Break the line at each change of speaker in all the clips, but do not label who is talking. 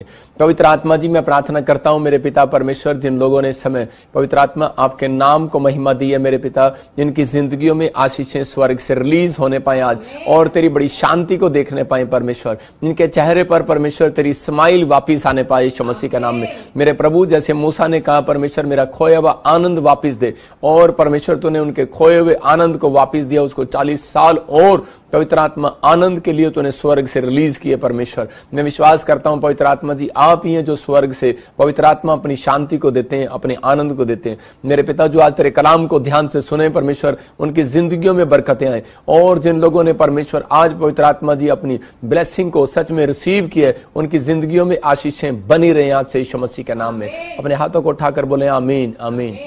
पवित्र आत्मा जी, मैं प्रार्थना करता हूं मेरे पिता परमेश्वर, जिन लोगों ने इस समय पवित्र आत्मा आपके नाम को महिमा दी है मेरे पिता, जिनकी जिंदगियों में आशीषें स्वर्ग से रिलीज होने पाए आज और तेरी बड़ी शांति को देखने पाए परमेश्वर, जिनके चेहरे पर परमेश्वर तेरी स्माइल वापिस आने पाए यीशु मसीह के नाम में। मेरे प्रभु, जैसे मूसा ने कहा परमेश्वर मेरा खोया हुआ आनंद वापिस दे, और परमेश्वर तूने उनके खोए हुए आनंद को वापिस दिया, उसको 40 साल और पवित्र आत्मा आनंद के लिए तूने स्वर्ग से रिलीज किए परमेश्वर। मैं विश्वास करता हूं पवित्र आत्मा जी, आप ही हैं जो स्वर्ग से पवित्र आत्मा अपनी शांति को देते हैं, अपने आनंद को देते हैं। मेरे पिता जो आज तेरे कलाम को ध्यान से सुने परमेश्वर, उनकी जिंदगियों में बरकतें आए, और जिन लोगों ने परमेश्वर आज पवित्र आत्मा जी अपनी ब्लेसिंग को सच में रिसीव किया, उनकी जिंदगियों में आशीषें बनी रहे आज से यीशु मसीह के नाम में। अपने हाथों को उठाकर बोले आमीन आमीन।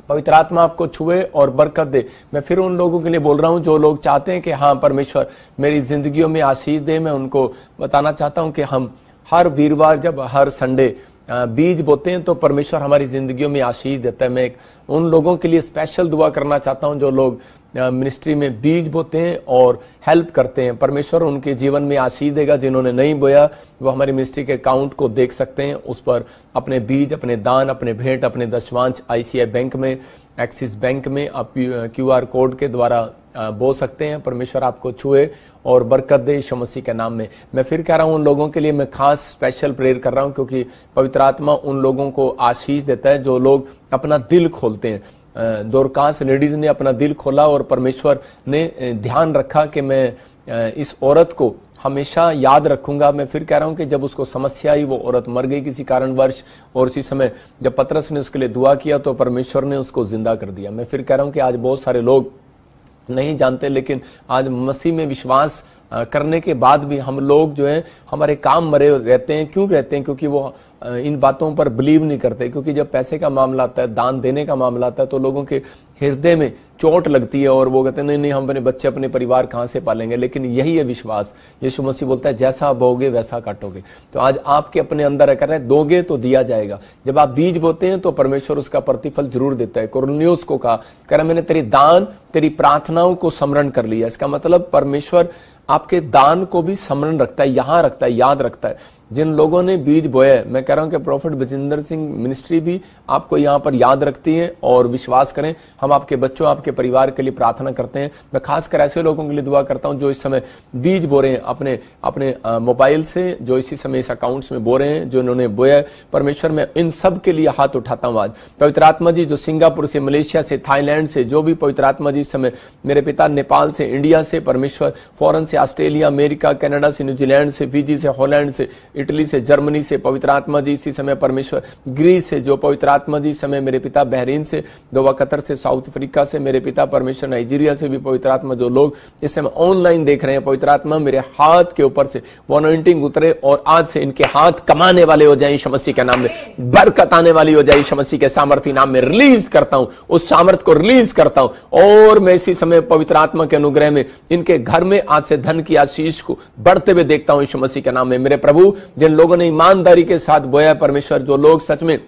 पवित्र आत्मा आपको छुए और बरकत दे। मैं फिर उन लोगों के लिए बोल रहा हूं जो लोग चाहते हैं कि हाँ परमेश्वर मेरी जिंदगियों में आशीष दे। मैं उनको बताना चाहता हूं कि हम हर वीरवार जब हर संडे बीज बोते हैं तो परमेश्वर हमारी जिंदगियों में आशीष देता है। मैं उन लोगों के लिए स्पेशल दुआ करना चाहता हूं जो लोग मिनिस्ट्री में बीज बोते हैं और हेल्प करते हैं। परमेश्वर उनके जीवन में आशीष देगा। जिन्होंने नहीं बोया वो हमारी मिनिस्ट्री के अकाउंट को देख सकते हैं, उस पर अपने बीज, अपने दान, अपने भेंट, अपने दशवांश ICI बैंक में, एक्सिस बैंक में आप QR कोड के द्वारा बो सकते हैं। परमेश्वर आपको छुए और बरकत दे यीशु मसीह के नाम में। मैं फिर कह रहा हूं उन लोगों के लिए मैं खास स्पेशल प्रेयर कर रहा हूं, क्योंकि पवित्र आत्मा उन लोगों को आशीष देता है जो लोग अपना दिल खोलते हैं। दोरकास लेडीज ने अपना दिल खोला और परमेश्वर ने ध्यान रखा कि मैं इस औरत को हमेशा याद रखूंगा। मैं फिर कह रहा हूं कि जब उसको समस्या आई, वो औरत मर गई किसी कारणवश, और उसी समय जब पतरस ने उसके लिए दुआ किया तो परमेश्वर ने उसको जिंदा कर दिया। मैं फिर कह रहा हूं कि आज बहुत सारे लोग नहीं जानते, लेकिन आज मसीह में विश्वास करने के बाद भी हम लोग जो है हमारे काम मरे रहते हैं। क्यों रहते हैं? क्योंकि वो इन बातों पर बिलीव नहीं करते। क्योंकि जब पैसे का मामला आता है, दान देने का मामला आता है, तो लोगों के हृदय में चोट लगती है और वो कहते हैं नहीं नहीं, हम अपने बच्चे, अपने परिवार कहां से पालेंगे। लेकिन यही है विश्वास। यीशु मसीह बोलता है जैसा बोगे वैसा काटोगे। तो आज आपके अपने अंदर है, कर रहे दोगे तो दिया जाएगा। जब आप बीज बोते हैं तो परमेश्वर उसका प्रतिफल जरूर देता है। कुरनेलियुस को कहा, कह रहा मैंने तेरी दान, तेरी प्रार्थनाओं को स्मरण कर लिया। इसका मतलब परमेश्वर आपके दान को भी स्मरण रखता है, यहां रखता है, याद रखता है। जिन लोगों ने बीज बोया है, मैं कह रहा हूं कि प्रोफेट बजिंदर सिंह मिनिस्ट्री भी आपको यहां पर याद रखती है। और विश्वास करें, हम आपके बच्चों, आपके परिवार के लिए प्रार्थना करते हैं। मैं खासकर ऐसे लोगों के लिए दुआ करता हूं जो इस समय बीज बो रहे हैं अपने अपने मोबाइल से, जो इसी समय इस अकाउंट्स में बो रहे हैं, जो इन्होंने बोया है। परमेश्वर मैं इन सब के लिए हाथ उठाता हूं आज। पवित्र आत्मा जी जो सिंगापुर से, मलेशिया से, थाईलैंड से, जो भी पवित्र आत्मा जी इस समय मेरे पिता, नेपाल से, इंडिया से, परमेश्वर फॉरेन से, ऑस्ट्रेलिया, अमेरिका, कनाडा से, न्यूजीलैंड से, फिजी से, हॉलैंड से, इटली से, जर्मनी से, पवित्र आत्मा जी इसी समय परमेश्वर ग्रीस से, जो पवित्र आत्मा जी इस समय मेरे पिता बहरीन से, दोहा कतर से, साउथ अफ्रीका से, मेरे पिता परमेश्वर नाइजीरिया से भी पवित्र आत्मा जो लोग इस समय ऑनलाइन देख रहे हैं, पवित्र आत्मा मेरे हाथ के ऊपर से वो अनॉइंटिंग उतरे और आज से इनके हाथ कमाने वाले हो जाए यीशु मसीह के नाम में। बरकत आने वाली हो जाए यीशु मसीह के सामर्थ्य नाम में। रिलीज करता हूं, उस सामर्थ को रिलीज करता हूं। और मैं इसी समय पवित्र आत्मा के अनुग्रह में इनके घर में आज से धन की आशीष को बढ़ते हुए देखता हूं यीशु मसीह के नाम में। मेरे प्रभु, जिन लोगों ने ईमानदारी के साथ बोया परमेश्वर, जो लोग सच में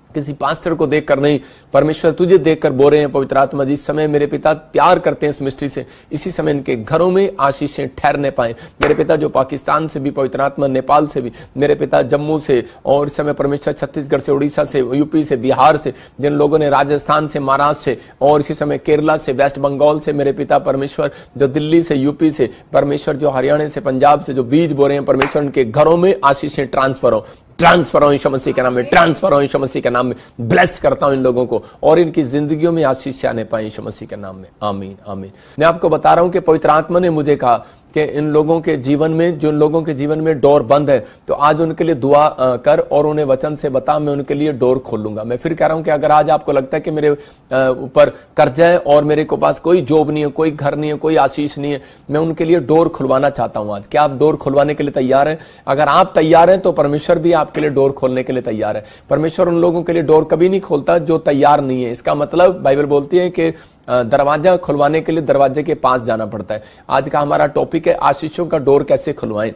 किसी पास्टर को देखकर नहीं, परमेश्वर तुझे देखकर बो रहे हैं पवित्र आत्मा जी, इस समय मेरे पिता प्यार करते हैं इस मिस्ट्री से, इसी समय इनके घरों में आशीषें ठहरने पाए। मेरे पिता जो पाकिस्तान से भी पवित्र आत्मा, नेपाल से भी, मेरे पिता जम्मू से, और इस समय परमेश्वर छत्तीसगढ़ से, उड़ीसा से, यूपी से, बिहार से, जिन लोगों ने राजस्थान से, महाराष्ट्र से, और इसी समय केरला से, वेस्ट बंगाल से, मेरे पिता परमेश्वर जो दिल्ली से, यूपी से, परमेश्वर जो हरियाणा से, पंजाब से जो बीज बो रहे हैं परमेश्वर, उनके घरों में आशीषें ट्रांसफर हो, ट्रांसफर हो यीशु मसीह के नाम में, ट्रांसफर हो यीशु मसीह के नाम में। ब्लेस करता हूं इन लोगों को और इनकी जिंदगियों में आशीष आने पाए यीशु मसीह के नाम में। आमीन आमीन। मैं आपको बता रहा हूं कि पवित्र आत्मा ने मुझे कहा कि इन लोगों के जीवन में, जो लोगों के जीवन में डोर बंद है, तो आज उनके लिए दुआ कर और उन्हें वचन से बता, मैं उनके लिए डोर खोलूंगा। मैं फिर कह रहा हूं कि अगर आज आपको लगता है कि मेरे ऊपर कर्जा है और मेरे को पास कोई जॉब नहीं है, कोई घर नहीं है, कोई आशीष नहीं है, मैं उनके लिए डोर खुलवाना चाहता हूं आज। क्या आप डोर खुलवाने के लिए तैयार हैं? अगर आप तैयार हैं तो परमेश्वर भी आपके लिए डोर खोलने के लिए तैयार है। परमेश्वर उन लोगों के लिए डोर कभी नहीं खोलता जो तैयार नहीं है। इसका मतलब बाइबल बोलती है कि दरवाजा खुलवाने के लिए दरवाजे के पास जाना पड़ता है। आज का हमारा टॉपिक है आशीषों का डोर कैसे खुलवाएं।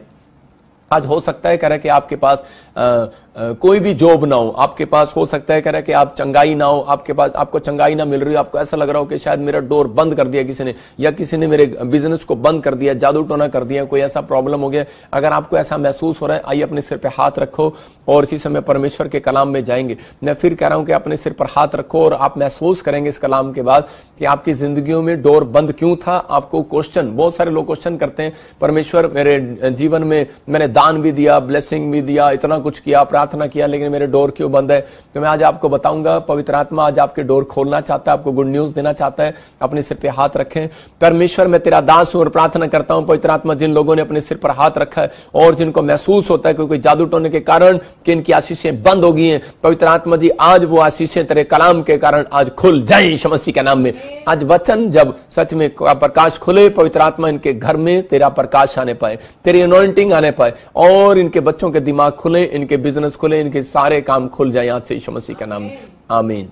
आज हो सकता है कह रहा है कि आपके पास कोई भी जॉब ना हो, आपके पास हो सकता है कह रहा है कि आप चंगाई ना हो, आपके पास आपको चंगाई ना मिल रही हो, आपको ऐसा लग रहा हो कि शायद मेरा डोर बंद कर दिया किसी ने, या किसी ने मेरे बिजनेस को बंद कर दिया, जादू टोना कर दिया, कोई ऐसा प्रॉब्लम हो गया। अगर आपको ऐसा महसूस हो रहा है, आइए अपने सिर पे हाथ रखो और इसी समय परमेश्वर के कलाम में जाएंगे। मैं फिर कह रहा हूं कि अपने सिर पर हाथ रखो और आप महसूस करेंगे इस कलाम के बाद कि आपकी जिंदगियों में डोर बंद क्यों था। आपको क्वेश्चन, बहुत सारे लोग क्वेश्चन करते हैं, परमेश्वर मेरे जीवन में मैंने दान भी दिया, ब्लेसिंग भी दिया, इतना कुछ किया, प्रार्थना किया, लेकिन मेरे डोर क्यों बंद है। तो मैं आज आपको बताऊंगा, पवित्र आत्मा आज आपके डोर खोलना चाहता है, आपको गुड न्यूज देना चाहता है। अपने सिर पे हाथ रखें। परमेश्वर मैं तेरा दास हूं और प्रार्थना करता हूं पवित्र आत्मा, जिन लोगों ने अपने सिर पर हाथ रखा है और जिनको महसूस होता है कि कोई जादू टोने के कारण कि इनकी आशीषें बंद हो गई हैं, पवित्र आत्मा जी आज वो आशीषें तेरे कलाम के कारण आज खुल जाएं यीशु मसीह के नाम में। आज वचन जब सच में प्रकाश खुले, पवित्र आत्मा इनके घर में तेरा प्रकाश आने पाए, तेरी अनॉइंटिंग आने पाए और इनके बच्चों के दिमाग खुले, इनके बिजनेस खुले, इनके सारे काम खुल जाए आज से यीशु मसीह का नाम में, आमीन।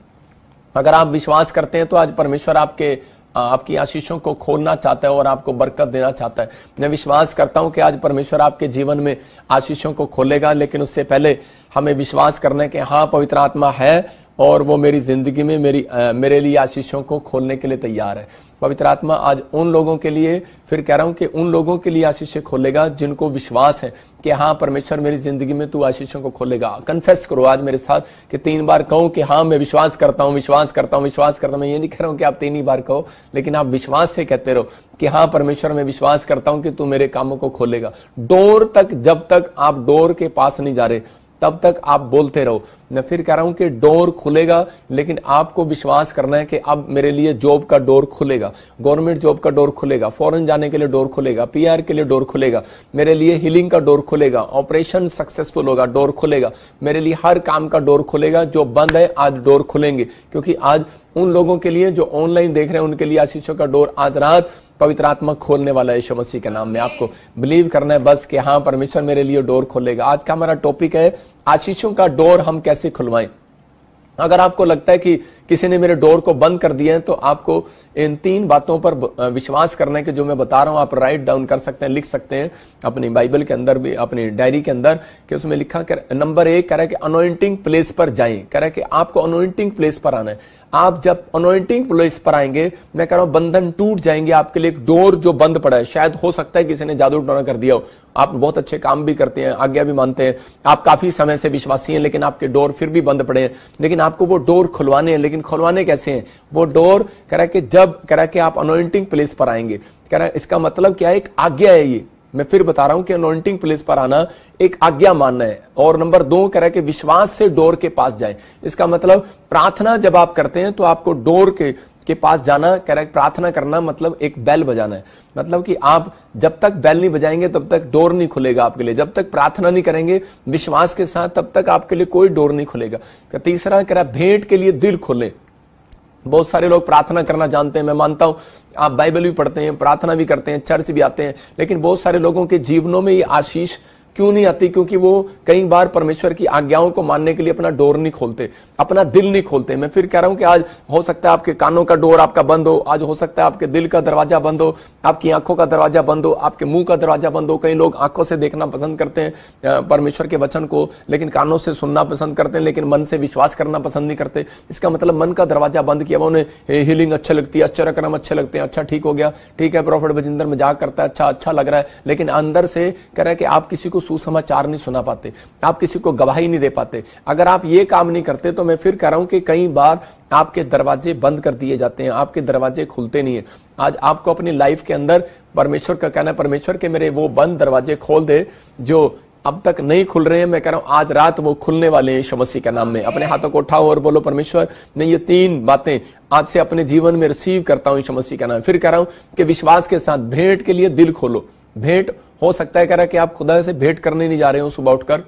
अगर आप विश्वास करते हैं तो आज परमेश्वर आपकी आशीषों को खोलना चाहता है और आपको बरकत देना चाहता है। मैं विश्वास करता हूं कि आज परमेश्वर आपके जीवन में आशीषों को खोलेगा, लेकिन उससे पहले हमें विश्वास करना है कि हाँ पवित्र आत्मा है और वो मेरी जिंदगी में मेरे लिए आशीषों को खोलने के लिए तैयार है। पवित्र आत्मा आज उन लोगों के लिए, फिर कह रहा हूं कि उन लोगों के लिए आशीषें खोलेगा जिनको विश्वास है कि हाँ परमेश्वर मेरी जिंदगी में तू आशीषों को खोलेगा। कन्फेस करो आज मेरे साथ कि 3 बार कहो कि हाँ मैं विश्वास करता हूं, विश्वास करता हूं, विश्वास करता हूं। मैं ये नहीं कह रहा हूं कि आप 3 ही बार कहो, लेकिन आप विश्वास से कहते रहो कि हाँ परमेश्वर मैं विश्वास करता हूं कि तू मेरे कामों को खोलेगा। डोर तक, जब तक आप डोर के पास नहीं जा रहे तब तक आप बोलते रहो। मैं फिर कह रहा हूं कि डोर खुलेगा, लेकिन आपको विश्वास करना है कि अब मेरे लिए जॉब का डोर खुलेगा, गवर्नमेंट जॉब का डोर खुलेगा, फॉरेन जाने के लिए डोर खुलेगा, पीआर के लिए डोर खुलेगा, मेरे लिए हीलिंग का डोर खुलेगा, ऑपरेशन सक्सेसफुल होगा, डोर खुलेगा, मेरे लिए हर काम का डोर खुलेगा। जो बंद है आज डोर खुलेंगे, क्योंकि आज उन लोगों के लिए जो ऑनलाइन देख रहे हैं उनके लिए आशीषों का डोर आज रात पवित्र आत्मा खोलने वाला है यीशु मसीह के नाम में। आपको बिलीव करना है बस कि हाँ परमेश्वर मेरे लिए डोर खोलेगा। आज का हमारा टॉपिक है आशीषों का डोर हम कैसे खुलवाएं। अगर आपको लगता है कि किसी ने मेरे डोर को बंद कर दिया है तो आपको इन 3 बातों पर विश्वास करना है कि जो मैं बता रहा हूं आप राइट डाउन कर सकते हैं, लिख सकते हैं अपनी बाइबल के अंदर भी, अपनी डायरी के अंदर, कि उसमें लिखा कर नंबर 1 कह रहा है कि अनॉइंटिंग प्लेस पर जाएं। कह रहा है कि आपको अनॉइंटिंग प्लेस पर आना है। आप जब अनॉइंटिंग प्लेस पर आएंगे, मैं कह रहा हूं बंधन टूट जाएंगे आपके लिए। एक डोर जो बंद पड़ा है, शायद हो सकता है किसी ने जादू टोना कर दिया हो, आप बहुत अच्छे काम भी करते हैं, आज्ञा भी मानते हैं, आप काफी समय से विश्वासी हैं, लेकिन आपके डोर फिर भी बंद पड़े हैं, लेकिन आपको वो डोर खुलवाने हैं। लेकिन खुलवाने कैसे हैं? वो डोर कह रहा है कि जब कह रहा है कि आप अनॉइंटिंग प्लेस पर आएंगे, कह रहा है इसका मतलब क्या है? एक आज्ञा है। ये मैं फिर बता रहा हूं कि अनॉइंटिंग प्लेस पर आना एक आज्ञा मानना है। और नंबर 2 कह रहा है कि विश्वास से डोर के पास जाए। इसका मतलब प्रार्थना जब आप करते हैं तो आपको डोर के पास जाना, कह रहा है प्रार्थना करना मतलब एक बेल बजाना है। मतलब कि आप जब तक बेल नहीं बजाएंगे तब तक डोर नहीं खुलेगा आपके लिए। जब तक प्रार्थना नहीं करेंगे विश्वास के साथ तब तक आपके लिए कोई डोर नहीं खुलेगा। तीसरा कह रहा है भेंट के लिए दिल खोले। बहुत सारे लोग प्रार्थना करना जानते हैं, मैं मानता हूं आप बाइबल भी पढ़ते हैं, प्रार्थना भी करते हैं, चर्च भी आते हैं, लेकिन बहुत सारे लोगों के जीवनों में ये आशीष क्यों नहीं आती? क्योंकि वो कई बार परमेश्वर की आज्ञाओं को मानने के लिए अपना डोर नहीं खोलते, अपना दिल नहीं खोलते। मैं फिर कह रहा हूं कि आज हो सकता है आपके कानों का डोर आपका बंद हो, आज हो सकता है आपके दिल का दरवाजा बंद हो, आपकी आंखों का दरवाजा बंद हो, आपके मुंह का दरवाजा बंद हो। कई लोग आंखों से देखना पसंद करते हैं परमेश्वर के वचन को, लेकिन कानों से सुनना पसंद करते हैं, लेकिन मन से विश्वास करना पसंद नहीं करते। इसका मतलब मन का दरवाजा बंद किया। उन्हें हीलिंग अच्छी लगती है, आश्चर्यक्रम अच्छे लगते हैं, अच्छा ठीक हो गया, ठीक है प्रॉफिट बजिंदर मजाक करता है, अच्छा लग रहा है, लेकिन अंदर से कह रहा है कि आप किसी को सुसमाचार नहीं सुना पाते, आप किसी को गवाही नहीं दे पाते। अगर आप ये काम नहीं करते तो मैं फिर कह रहा हूं कि कई बार आपके दरवाजे बंद कर दिए जाते हैं, आपके दरवाजे खुलते नहीं है। आज आपको अपनी लाइफ के अंदर परमेश्वर का कहना है, परमेश्वर के मेरे वो बंद दरवाजे खोल दे जो अब तक नहीं खुल रहे हैं। मैं कह रहा हूं आज रात वो खुलने वाले हैं यीशु मसीह के नाम में। अपने हाथों को उठाओ और बोलो परमेश्वर मैं ये 3 बातें आज से अपने जीवन में रिसीव करता हूं यीशु मसीह का नाम। फिर कह रहा हूं कि विश्वास के साथ भेंट के लिए दिल खोलो। भेंट हो सकता है कह रहा है कि आप खुदा से भेंट करने नहीं जा रहे हो सुबह उठकर।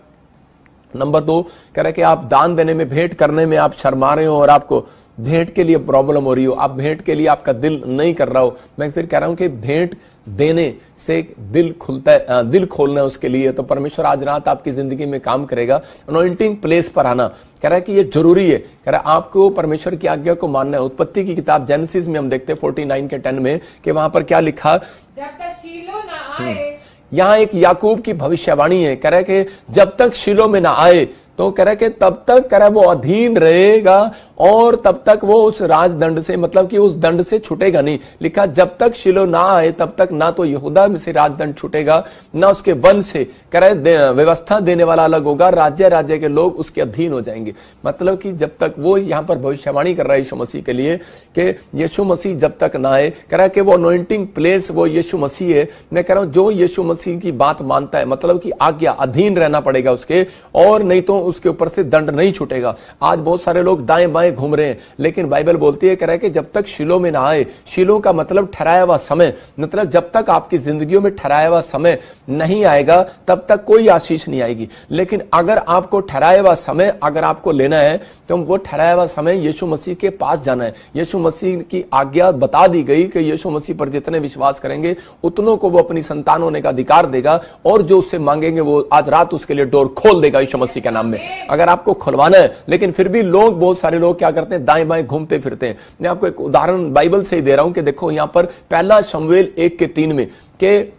नंबर 2 कह रहा है कि आप दान देने में, भेंट करने में आप शर्मा रहे हो और आपको भेंट के लिए प्रॉब्लम हो रही हो, आप भेंट के लिए आपका दिल नहीं कर रहा हो। मैं फिर कह रहा हूं कि भेंट देने से दिल खुलता है, दिल खोलना है उसके लिए। तो परमेश्वर आज रात आपकी जिंदगी में काम करेगा। अनॉइंटिंग प्लेस पर आना कह रहा है कि ये जरूरी है। कह रहा है आपको परमेश्वर की आज्ञा को मानना है। उत्पत्ति की किताब जेनेसिस में हम देखते हैं 49 के 10 में कि वहां पर क्या लिखा,
जब तक शीलो ना आए
यहाँ एक याकूब की भविष्यवाणी है, कह रहा है कि जब तक शिलो में ना आए तो कह रहा है कि तब तक कह रहा है वो अधीन रहेगा और तब तक वो उस राजदंड से, मतलब कि उस दंड से छूटेगा नहीं। लिखा जब तक शिलो ना आए तब तक ना तो यहूदा में से राजदंड छूटेगा ना उसके वन से, कह रहा है व्यवस्था देने वाला अलग होगा, राज्य राज्य के लोग उसके अधीन हो जाएंगे। मतलब कि जब तक वो यहाँ पर भविष्यवाणी कर रहा है यीशु मसीह के लिए कि यीशु मसीह जब तक ना आए, कह रहा है कि वो अनॉइंटिंग प्लेस वो यीशु मसीह है। मैं कह रहा हूं जो यीशु मसीह की बात मानता है, मतलब कि आज्ञा, अधीन रहना पड़ेगा उसके, और नहीं तो उसके ऊपर से दंड नहीं छूटेगा। आज बहुत सारे लोग दाएं बाएं घूम रहे हैं, लेकिन बाइबल बोलती है, कह रहा है कि जब तक शिलो में ना आए, शिलो का मतलब ठहराया हुआ समय, मतलब जब तक आपकी जिंदगियों में ठहराया हुआ समय नहीं आएगा तब तक कोई आशीष नहीं आएगी। लेकिन अगर आपको ठहराया हुआ समय अगर आपको लेना है तो वो ठहराया हुआ समय यीशु मसीह के पास जाना है। यीशु मसीह की आज्ञा बता दी गई कि यीशु मसीह पर जितने विश्वास करेंगे उतनों को वो अपनी संतान होने का अधिकार देगा, और जो उससे मांगेंगे वो आज रात उसके लिए डोर खोल देगा यीशु मसीह के नाम में, अगर आपको खुलवाना है। लेकिन फिर भी लोग, बहुत सारे लोग क्या करते हैं, दाएं बाएं घूमते फिरते हैं। मैं आपको एक उदाहरण बाइबल से ही दे रहा हूं कि देखो यहां पर पहला शमूएल 1:3 में कि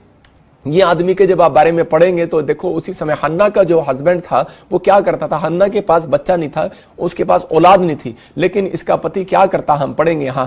ये आदमी के जब आप बारे में पढ़ेंगे तो देखो उसी समय हन्ना का जो हस्बैंड था वो क्या करता था, हन्ना के पास बच्चा नहीं था, उसके पास औलाद नहीं थी, लेकिन इसका पति क्या करता, हम पढ़ेंगे। हाँ,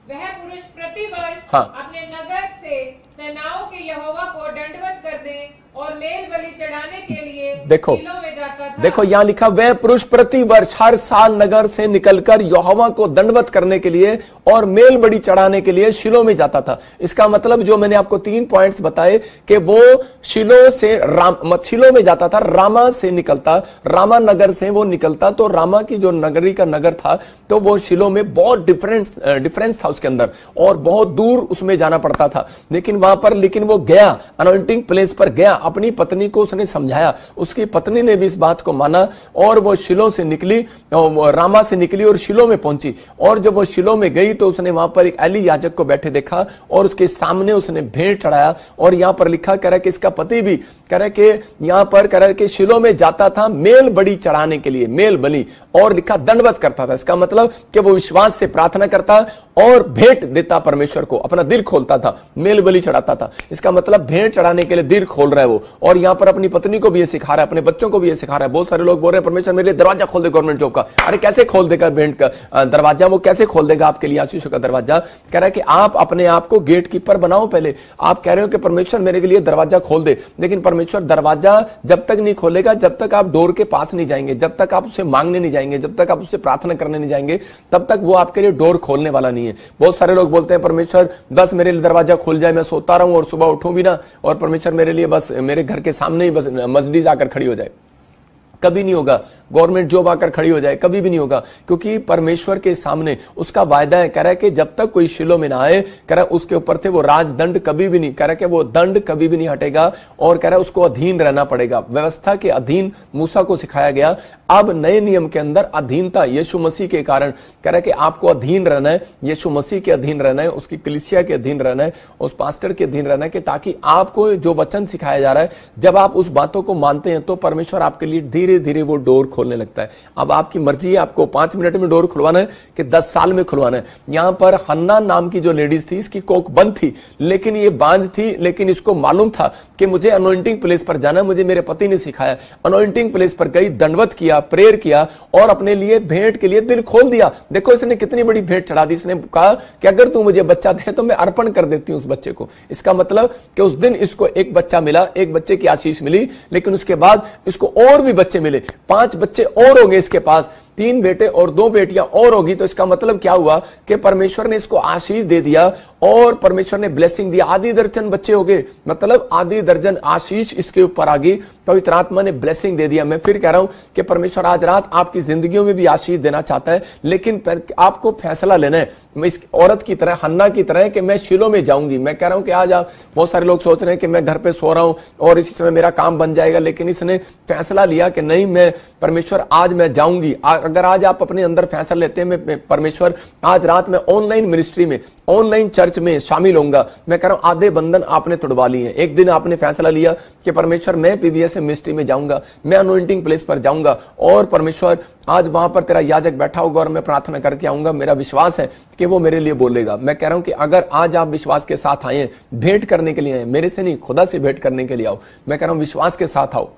वह पुरुष प्रतिवर्ष
हाँ,
अपने नगर से सेनाओं के यहोवा को दंडवत कर दे और मेल बलि चढ़ाने के लिए
देखो
शिलो में जाता था।
देखो यहाँ लिखा, वह पुरुष प्रति वर्ष हर साल नगर से निकलकर यहोवा को दंडवत करने के लिए और मेल बलि चढ़ाने के लिए शिलो में जाता था। इसका मतलब जो मैंने आपको 3 पॉइंट्स बताए कि वो शिलो में जाता था, रामा से निकलता, रामा नगर से वो निकलता, तो रामा की जो नगरी का नगर था तो वो शिलो में बहुत डिफरेंस था उसके अंदर, और बहुत दूर उसमें जाना पड़ता था। लेकिन वहां पर वो गया, अनॉइंटिंग प्लेस पर गया, अपनी पत्नी को उसने समझाया, उसकी पत्नी ने भी इस बात को माना, और वो शिलो से निकली, रामा से निकली और शिलो में पहुंची। और जब वो शिलो में गई तो उसने वहां पर एक एली याजक को बैठे देखा और उसके सामने उसने भेंट चढ़ाया। और यहां पर लिखा कह रहा है कि इसका पति भी कह रहा है कि यहां पर कह रहा है कि शिलो में जाता था मेल बलि चढ़ाने के लिए, मेल बलि, और लिखा दंडवत करता था। इसका मतलब कि वो विश्वास से प्रार्थना करता और भेंट देता परमेश्वर को, अपना दिल खोलता था, मेल बलि चढ़ाता था। इसका मतलब भेंट चढ़ाने के लिए दिल खोल रहा है वो। और यहां पर अपनी पत्नी को भी ये सिखा रहा है, अपने बच्चों को भी ये सिखा रहा है। बहुत सारे लोग बोल रहे हैं परमेश्वर मेरे लिए दरवाजा खोल दे गवर्नमेंट जॉब का। अरे कैसे खोल देगा भेंट का दरवाजा, वो कैसे खोल देगा आपके लिए आशीषों का दरवाजा? कह रहा है कि आप अपने आप को गेट कीपर बनाओ पहले। आप कह रहे हो कि परमेश्वर मेरे लिए दरवाजा खोल दे, लेकिन परमेश्वर दरवाजा जब तक नहीं खोलेगा, जब तक आप डोर के पास नहीं जाएंगे, जब तक आप उससे मांगने नहीं जाएंगे, जब तक आप उससे प्रार्थना करने नहीं जाएंगे, तब तक वो आपके लिए डोर खोलने वाला नहीं है। बहुत सारे लोग बोलते हैं परमेश्वर बस मेरे लिए दरवाजा खुल जाए, मैं सोता रहूं और सुबह उठूं भी ना, और परमेश्वर मेरे लिए बस मेरे घर के सामने ही बस मस्जिद आकर खड़ी हो जाए। कभी नहीं होगा। गवर्नमेंट जॉब आकर खड़ी हो जाए, कभी भी नहीं होगा, क्योंकि परमेश्वर के सामने उसका वायदा है। कह रहा है कि जब तक कोई शिलो में ना आए, कह रहा है उसके ऊपर थे वो राजदंड कभी भी नहीं, कह रहा है कि वो दंड कभी भी नहीं हटेगा, और कह रहा है उसको अधीन रहना पड़ेगा। व्यवस्था के अधीन मूसा को सिखाया गया। अब नए नियम के अंदर अधीनता यीशु मसीह के कारण, कह रहा है कि आपको अधीन रहना है, यीशु मसीह के अधीन रहना है, उसकी कलीसिया के अधीन रहना है, उस पास्टर के अधीन रहना है, कि ताकि आपको जो वचन सिखाया जा रहा है, जब आप उस बातों को मानते हैं तो परमेश्वर आपके लिए धीरे धीरे वो डोर खोलने लगता है। अब आपकी मर्जी है, आपको 5 मिनट में डोर खुलवाना है कि 10 साल में खुलवाना है। यहां पर हन्ना नाम की जो लेडीज थी, इसकी कोख बंद थी, लेकिन ये बांझ थी, लेकिन इसको मालूम था कि मुझे अनॉइंटिंग प्लेस पर जाना, मुझे मेरे पति ने सिखाया। अनॉइंटिंग प्लेस पर गई, दंडवत किया, प्रेयर किया, और अपने लिए भेंट के लिए दिल खोल दिया। देखो इसने कितनी बड़ी भेंट चढ़ा दी। इसने कहा कि अगर तू मुझे बच्चा दे तो मैं अर्पण कर देती हूं उस बच्चे को। इसका मतलब कि उस दिन इसको एक बच्चा मिला, एक बच्चे की आशीष मिली, लेकिन उसके बाद इसको और भी बच्चे मिले, 5 बच्चे और होंगे इसके पास, 3 बेटे और 2 बेटियां और होगी। तो इसका मतलब क्या हुआ कि परमेश्वर ने इसको आशीष दे दिया, और परमेश्वर ने ब्लेसिंग दिया। आधी दर्जन बच्चे हो गए, मतलब आधी दर्जन आशीष इसके ऊपर आ गई, पवित्र आत्मा ने ब्लेसिंग दे दिया। मैं फिर कह रहा हूं कि परमेश्वर आज रात आपकी जिंदगियों में भी आशीष देना चाहता है, लेकिन आपको फैसला लेना है। मैं इस औरत की तरह, हन्ना की तरह, कि मैं शिलो में जाऊंगी। मैं कह रहा हूं कि आज आप बहुत सारे लोग सोच रहे हैं कि मैं घर पे सो रहा हूं और इसी समय मेरा काम बन जाएगा, लेकिन इसने फैसला लिया कि नहीं, मैं परमेश्वर आज मैं जाऊंगी। अगर आज आप अपने अंदर फैसला लेते हैं मैं परमेश्वर आज रात में ऑनलाइन मिनिस्ट्री में, ऑनलाइन चर्च में शामिल होऊंगा, मैं कह रहा हूं आधे बंधन आपने तुड़वा लिए हैं। एक दिन आपने फैसला लिया कि परमेश्वर मैं पीवीएस मिनिस्ट्री में जाऊंगा, मैं अनॉइंटिंग प्लेस पर जाऊंगा और परमेश्वर आज वहां पर तेरा याजक बैठा होगा और मैं प्रार्थना करके आऊंगा, मेरा विश्वास है कि वो मेरे लिए बोलेगा। मैं कह रहा हूं कि अगर आज आप विश्वास के साथ आए, भेंट करने के लिए आए, मेरे से नहीं खुदा से भेंट करने के लिए आओ, मैं कह रहा हूं विश्वास के साथ आओ।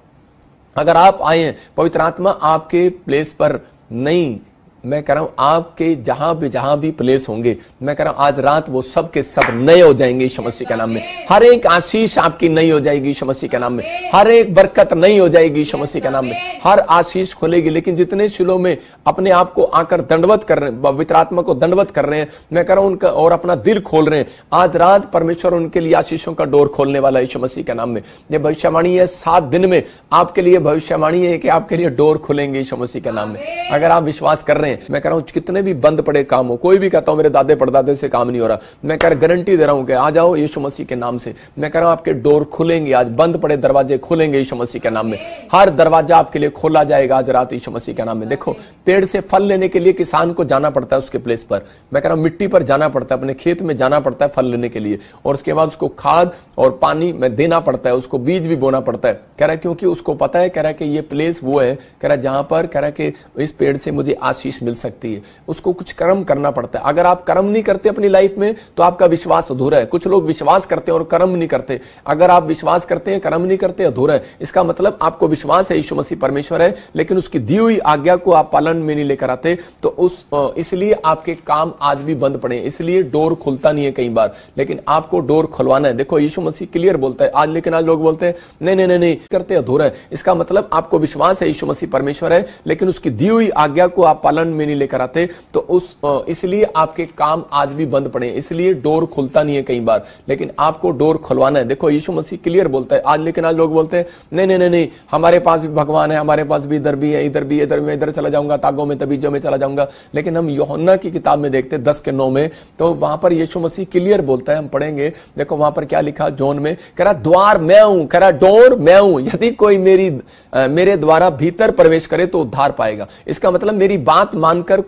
अगर आप आए, पवित्र आत्मा आपके प्लेस पर नहीं, मैं कह रहा हूं आपके जहां भी प्लेस होंगे, मैं कह रहा हूं आज रात वो सब के सब नए हो जाएंगे यीशु मसीह के नाम में। हर एक आशीष आपकी नई हो जाएगी यीशु मसीह के नाम में, हर एक बरकत नई हो जाएगी यीशु मसीह के नाम में, हर आशीष खुलेगी। लेकिन जितने शिलोह में अपने आप को आकर दंडवत कर रहे हैं, पवित्र आत्मा को दंडवत कर रहे हैं, मैं कह रहा हूं उनका और अपना दिल खोल रहे हैं, आज रात परमेश्वर उनके लिए आशीषों का डोर खोलने वाला यीशु मसीह के नाम में। यह भविष्यवाणी है, 7 दिन में आपके लिए भविष्यवाणी है कि आपके लिए डोर खुलेंगे यीशु मसीह के नाम में। अगर आप विश्वास कर रहे हैं, मैं कह रहा हूं कितने भी बंद पड़े काम हो, कोई भी कहता हूं मेरे दादे परदादे से काम नहीं हो रहा, मैं कह गारंटी दे रहा हूं कि आ जाओ यीशु मसीह के नाम से। मैं कह रहा हूं आपके डोर खुलेंगे, आज बंद पड़े दरवाजे खुलेंगे यीशु मसीह के नाम में। हर दरवाजा आपके लिए खोला जाएगा आज रात यीशु मसीह के नाम में। देखो पेड़ से फल लेने के लिए किसान को जाना पड़ता है उसके प्लेस पर, मैं कह रहा हूं मिट्टी पर जाना पड़ता है, अपने खेत में जाना पड़ता है फल लेने के लिए, और उसके बाद उसको खाद और पानी में देना पड़ता है, उसको बीज भी बोना पड़ता है। कह रहा है क्योंकि उसको पता है, कह रहा है कि ये प्लेस वो है, कह रहा है जहां पर कह रहा है कि इस पेड़ से मुझे आशीष मिल सकती है। उसको कुछ कर्म करना पड़ता है। अगर आप कर्म नहीं करते अपनी लाइफ में तो आपका विश्वास अधूरा है। कुछ लोग विश्वास करते हैं और कर्म नहीं करते। अगर आप विश्वास करते हैं कर्म नहीं करते, अधूरा है। इसका मतलब आपको विश्वास है यीशु मसीह परमेश्वर है, लेकिन उसकी दी हुई आज्ञा को आप पालन में नहीं लेकर आते, तो इसलिए आपके काम आज भी बंद पड़े, इसलिए डोर खुलता नहीं है कई बार, लेकिन आपको डोर खुलवाना है। देखो यीशु मसीह क्लियर बोलता है आज, लेकिन आज लोग बोलते हैं नहीं नहीं नहीं नहीं करते, अधूरा है। इसका मतलब आपको विश्वास है यीशु मसीह परमेश्वर है, लेकिन उसकी दी हुई आज्ञा को आप पालन में नहीं लेकर आते, तो इसलिए आपके काम आज भी बंद पड़े, इसलिए डोर खुलता नहीं है कई बार, लेकिन आपको डोर खुलवाना है। देखो यीशु मसीह क्लियर बोलता है आज, लेकिन आज लोग बोलते हैं नहीं नहीं नहीं नहीं हमारे पास भी भगवान है, हमारे पास भी इधर भी है, इधर भी, इधर में, इधर चला जाऊंगा, तागों में तबीजों में चला जाऊंगा। लेकिन हम यूहन्ना की किताब में देखते 10:9 में, तो वहां पर यीशु मसीह क्लियर बोलता है, हम पढ़ेंगे। देखो वहां पर क्या लिखा जॉन में, कह रहा द्वार मैं हूं, कह रहा डोर मैं हूं, यदि कोई मेरे द्वारा भीतर प्रवेश करे तो उद्धार पाएगा। इसका मतलब मेरी बात मानकर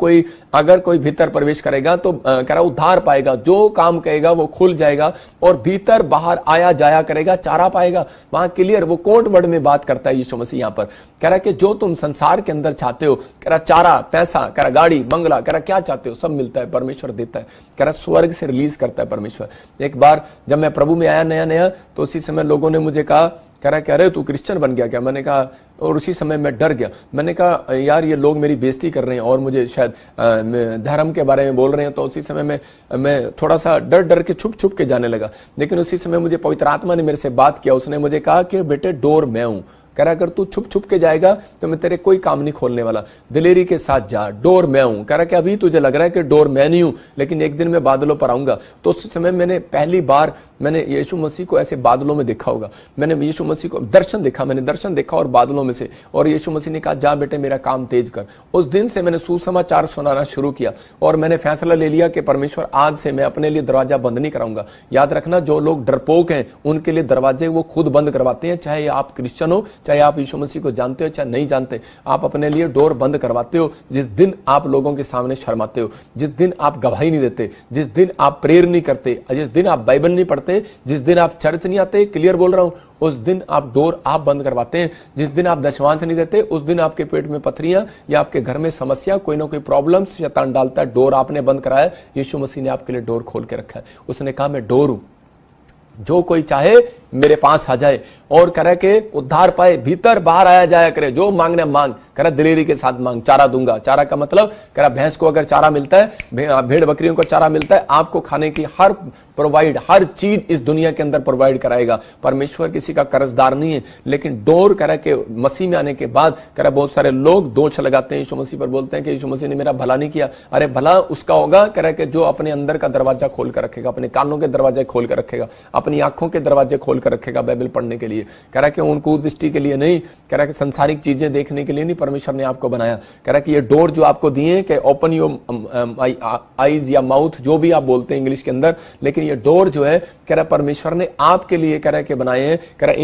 अगर कोई भीतर प्रवेश करेगा तो कह रहा उद्धार पाएगा, जो काम कहेगा वो खुल जाएगा और भीतर बाहर आया जाया करेगा, चारा पाएगा। वहां क्लियर वो कोड वर्ड में बात करता है यीशु मसीह। यहां पर कह रहा कि जो तुम संसार के अंदर चाहते हो, कह रहा चारा, पैसा, कह रहा गाड़ी, बंगला, कह रहा क्या चाहते हो सब मिलता है, परमेश्वर देता है। कह रहा स्वर्ग से रिलीज करता है परमेश्वर। एक बार जब मैं प्रभु में आया नया तो उसी समय लोगों ने मुझे कहा, कह रहा अरे तू क्रिश्चियन बन गया क्या? मैंने कहा, और उसी समय मैं डर गया। मैंने कहा यार ये लोग मेरी बेइज्जती कर रहे हैं और मुझे शायद धर्म के बारे में बोल रहे हैं, तो उसी समय मैं थोड़ा सा डर के छुप के जाने लगा। लेकिन उसी समय मुझे पवित्र आत्मा ने मेरे से बात किया, उसने मुझे कहा कि बेटे डोर मैं हूं। कह रहा अगर तू छुप के जाएगा तो मैं तेरे कोई काम नहीं खोलने वाला, दिलेरी के साथ जा, डोर मैं हूं। कह रहा कि अभी तुझे लग रहा है कि डोर मैं नहीं हूं, लेकिन एक दिन मैं बादलों पर आऊंगा। तो उस समय मैंने पहली बार मैंने यीशु मसीह को ऐसे बादलों में देखा होगा। मैंने यीशु मसीह को मैंने दर्शन देखा और बादलों में से, और यीशु मसीह ने कहा जा बेटे मेरा काम तेज कर। उस दिन से मैंने सुसमाचार सुनाना शुरू किया और मैंने फैसला ले लिया कि परमेश्वर आज से मैं अपने लिए दरवाजा बंद नहीं कराऊंगा। याद रखना जो लोग डरपोक हैं उनके लिए दरवाजे वो खुद बंद करवाते हैं, चाहे आप क्रिश्चियन हो, चाहे आप यीशु मसीह को जानते हो, चाहे नहीं जानते, आप अपने लिए डोर बंद करवाते हो। जिस दिन आप लोगों के सामने शर्माते हो, जिस दिन आप गवाही नहीं देते, जिस दिन आप प्रेयर नहीं करते, जिस दिन आप बाइबल नहीं पढ़ते, जिस दिन आप चर्च नहीं आते, क्लियर बोल रहा हूं, उस दिन आप डोर आप बंद करवाते हैं। जिस दिन आप दशमांश नहीं देते, उस दिन आपके पेट में पथरियां या आपके घर में समस्या, कोई ना कोई प्रॉब्लम शैतान डालता है। डोर आपने बंद कराया, यीशु मसीह ने आपके लिए डोर खोल के रखा है। उसने कहा मैं डोर हूं, जो कोई चाहे मेरे पास आ जाए और करे के उद्धार पाए, भीतर बाहर आया जाया करे, जो मांगने मांग, करा दिलेरी के साथ मांग, चारा दूंगा। चारा का मतलब करा भैंस को अगर चारा मिलता है, भेड़ बकरियों को चारा मिलता है, आपको खाने की हर चीज इस दुनिया के अंदर प्रोवाइड कराएगा। परमेश्वर किसी का कर्जदार नहीं है। लेकिन डोर करा के मसीह में आने के बाद करा बहुत सारे लोग दोष लगाते हैं यीशु मसीह पर, बोलते हैं कि यीशु मसीह ने मेरा भला नहीं किया। अरे भला उसका होगा करा के जो अपने अंदर का दरवाजा खोल कर रखेगा, अपने कानों के दरवाजे खोल कर रखेगा, अपनी आंखों के दरवाजे खोल खोल कर रखेगा बाइबल पढ़ने के लिए, कह रहा कि उन कुदृष्टि के लिए नहीं, कह रहा कि संसारिक चीजें देखने के लिए नहीं परमेश्वर ने आपको बनाया। कह रहा कि ये डोर जो आपको दिए कि ओपन योर आईज या माउथ, जो भी आप बोलते हैं इंग्लिश के अंदर, लेकिन ये डोर जो है कह रहा परमेश्वर ने आपके लिए कह रहा कि बनाए हैं। कह रहा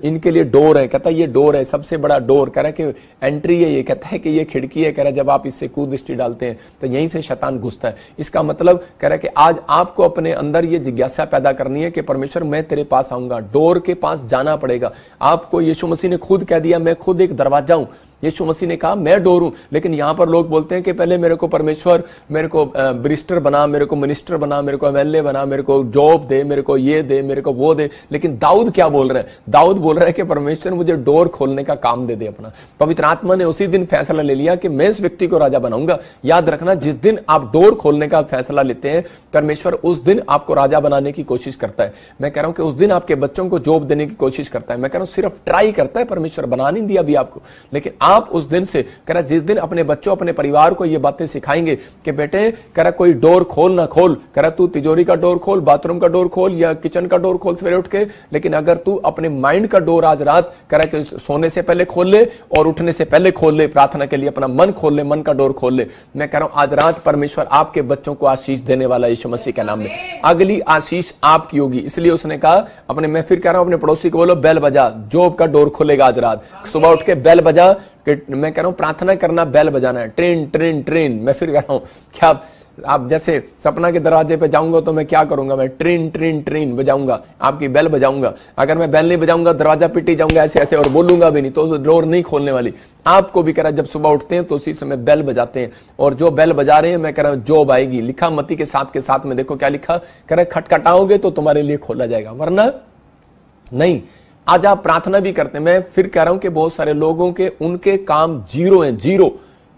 इनके लिए डोर है, कहता है ये डोर है सबसे बड़ा डोर, कह रहा कि एंट्री है, ये कहता है कि ये खिड़की है। कह रहा जब आप इससे कुदृष्टि डालते हैं तो यहीं से शैतान घुसता है। इसका मतलब कह रहा कि आज आपको अपने अंदर ये जिज्ञासा पैदा करनी है कि परमेश्वर मैं तेरे पास आऊंगा, डोर के पास जाना पड़ेगा आपको। यीशु मसीह ने खुद कह दिया मैं खुद एक दरवाजा हूं। यीशु मसीह ने कहा मैं डोर हूं, लेकिन यहां पर लोग बोलते हैं कि पहले मेरे को परमेश्वर मेरे को ब्रिस्टर बना, मेरे को मिनिस्टर बना, मेरे को एमएलए बना, मेरे को जॉब दे, मेरे को ये दे, मेरे को वो दे। लेकिन दाऊद क्या बोल रहा है? दाऊद बोल रहा है कि परमेश्वर मुझे डोर खोलने का काम दे दे अपना। पवित्र आत्मा ने उसी दिन फैसला ले लिया कि मैं इस व्यक्ति को राजा बनाऊंगा। याद रखना, जिस दिन आप डोर खोलने का फैसला लेते हैं परमेश्वर उस दिन आपको राजा बनाने की कोशिश करता है। मैं कह रहा हूं कि उस दिन आपके बच्चों को जॉब देने की कोशिश करता है। मैं कह रहा हूं सिर्फ ट्राई करता है, परमेश्वर बना नहीं दिया अभी आपको, लेकिन आप उस दिन से कह रहा जिस दिन अपने बच्चों अपने परिवार को ये बातें सिखाएंगे कि बेटे कह रहा कोई डोर खोल ना खोल, कह रहा तू तिजोरी का डोर खोल, बाथरूम का डोर खोल या किचन का डोर खोल सवेरे उठ के, लेकिन अगर तू अपने माइंड का डोर आज रात कह रहा कि सोने से पहले खोल ले और उठने से पहले खोल ले, प्रार्थना के लिए अपना मन खोल ले, मन का डोर खोल ले। मैं कह रहा हूं आज रात परमेश्वर आपके बच्चों को आशीष देने वाला यीशु मसीह के नाम में। अगली आशीष आपकी होगी, इसलिए उसने कहा अपने, मैं फिर कह रहा हूं अपने पड़ोसी को बोलो बेल बजा, जॉब का डोर खुलेगा आज रात। सुबह उठ के बेल बजा, मैं कह रहा हूं प्रार्थना करना, बेल बजाना है, ट्रेन ट्रेन ट्रेन। मैं फिर कह रहा हूं क्या आप जैसे सपना के दरवाजे पे जाऊंगा तो मैं क्या करूंगा, मैं ट्रेन ट्रेन ट्रेन बजाऊंगा, आपकी बेल बजाऊंगा। अगर मैं बेल नहीं बजाऊंगा दरवाजा पिटी जाऊंगा ऐसे ऐसे और बोलूंगा भी नहीं तो डोर नहीं खोलने वाली। आपको भी कह रहा जब सुबह उठते हैं तो उसी समय बेल बजाते हैं, और जो बेल बजा रहे हैं मैं कह रहा हूं जॉब आएगी। लिखा मत्ती के साथ में देखो क्या लिखा, कह रहा खटखटाओगे तो तुम्हारे लिए खोला जाएगा, वरना नहीं। आज आप प्रार्थना भी करते हैं, मैं फिर कह रहा हूं कि बहुत सारे लोगों के उनके काम जीरो हैं, जीरो।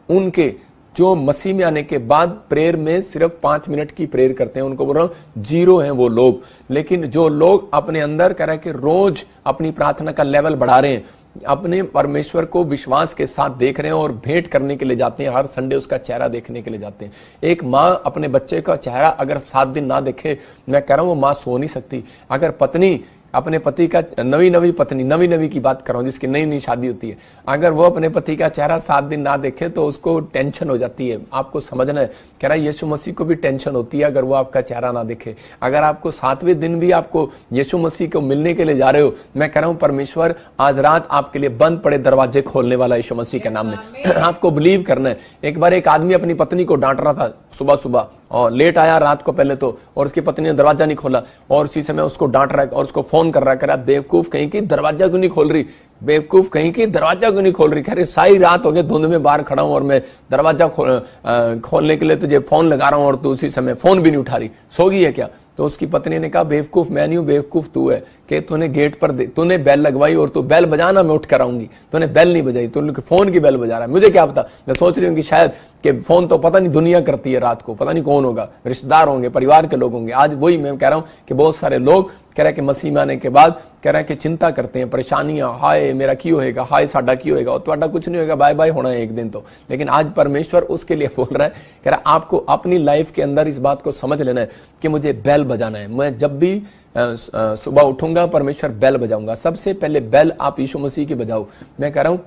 उनके जो मसीह में आने के बाद प्रेयर में सिर्फ 5 मिनट की प्रेयर करते हैं, उनको बोल रहा हूं जीरो हैं वो लोग। लेकिन जो लोग अपने अंदर कह रहे हैं कि रोज अपनी प्रार्थना का लेवल बढ़ा रहे हैं, अपने परमेश्वर को विश्वास के साथ देख रहे हैं और भेंट करने के लिए जाते हैं, हर संडे उसका चेहरा देखने के लिए जाते हैं। एक माँ अपने बच्चे का चेहरा अगर 7 दिन ना देखे, मैं कह रहा हूं वो माँ सो नहीं सकती। अगर पत्नी अपने पति का, नवी नवी की बात कर रहा हूं जिसकी नई शादी होती है, अगर वो अपने पति का चेहरा 7 दिन ना देखे तो उसको टेंशन हो जाती है। आपको समझना है, कह रहा है यीशु मसीह को भी टेंशन होती है अगर वो आपका चेहरा ना देखे। अगर आपको 7वें दिन भी आपको यीशु मसीह को मिलने के लिए जा रहे हो, मैं कह रहा हूं परमेश्वर आज रात आपके लिए बंद पड़े दरवाजे खोलने वाला यीशु मसीह के नाम में। आपको बिलीव करना है। एक बार एक आदमी अपनी पत्नी को डांट रहा था सुबह सुबह, और लेट आया रात को पहले तो, और उसकी पत्नी ने दरवाजा नहीं खोला और उसी समय उसको डांट रहा है और उसको फोन कर रहा है, बेवकूफ कहीं की दरवाजा क्यों नहीं खोल रही, बेवकूफ कहीं की दरवाजा क्यों नहीं खोल रही। कह रही सारी रात हो गई धुंध में बाहर खड़ा हूं और मैं दरवाजा खोलने के लिए तुझे फोन लगा रहा हूं और तू उसी समय फोन भी नहीं उठा रही, सो गई है क्या? तो उसकी पत्नी ने कहा बेवकूफ मैं नहीं हूं, बेवकूफ तू है कि तूने गेट पर तूने बेल लगवाई और तू बेल बजाना मैं उठ कर आऊंगी, तूने बेल नहीं बजाई, तूने फोन की बेल बजा रहा है। मुझे क्या पता, मैं सोच रही हूँ कि शायद कि फोन तो पता नहीं दुनिया करती है रात को, पता नहीं कौन होगा, रिश्तेदार होंगे, परिवार के लोग होंगे। आज वही मैं कह रहा हूं कि बहुत सारे लोग कह रहे हैं कि मसीह में आने के बाद कह रहे हैं कि चिंता करते हैं, परेशानियां, हाय मेरा की होएगा, हाय साडा की होएगा, और ਤੁਹਾਡਾ कुछ नहीं होगा, बाय बाय होना है एक दिन तो। लेकिन आज परमेश्वर उसके लिए बोल रहा है, कह रहा है आपको अपनी लाइफ के अंदर इस बात को समझ लेना है कि मुझे बेल बजाना है। मैं जब भी सुबह उठूंगा परमेश्वर बेल बजाऊंगा, सबसे पहले बेल आप यीशु मसीह की बजाओ। मैं कह रहा हूं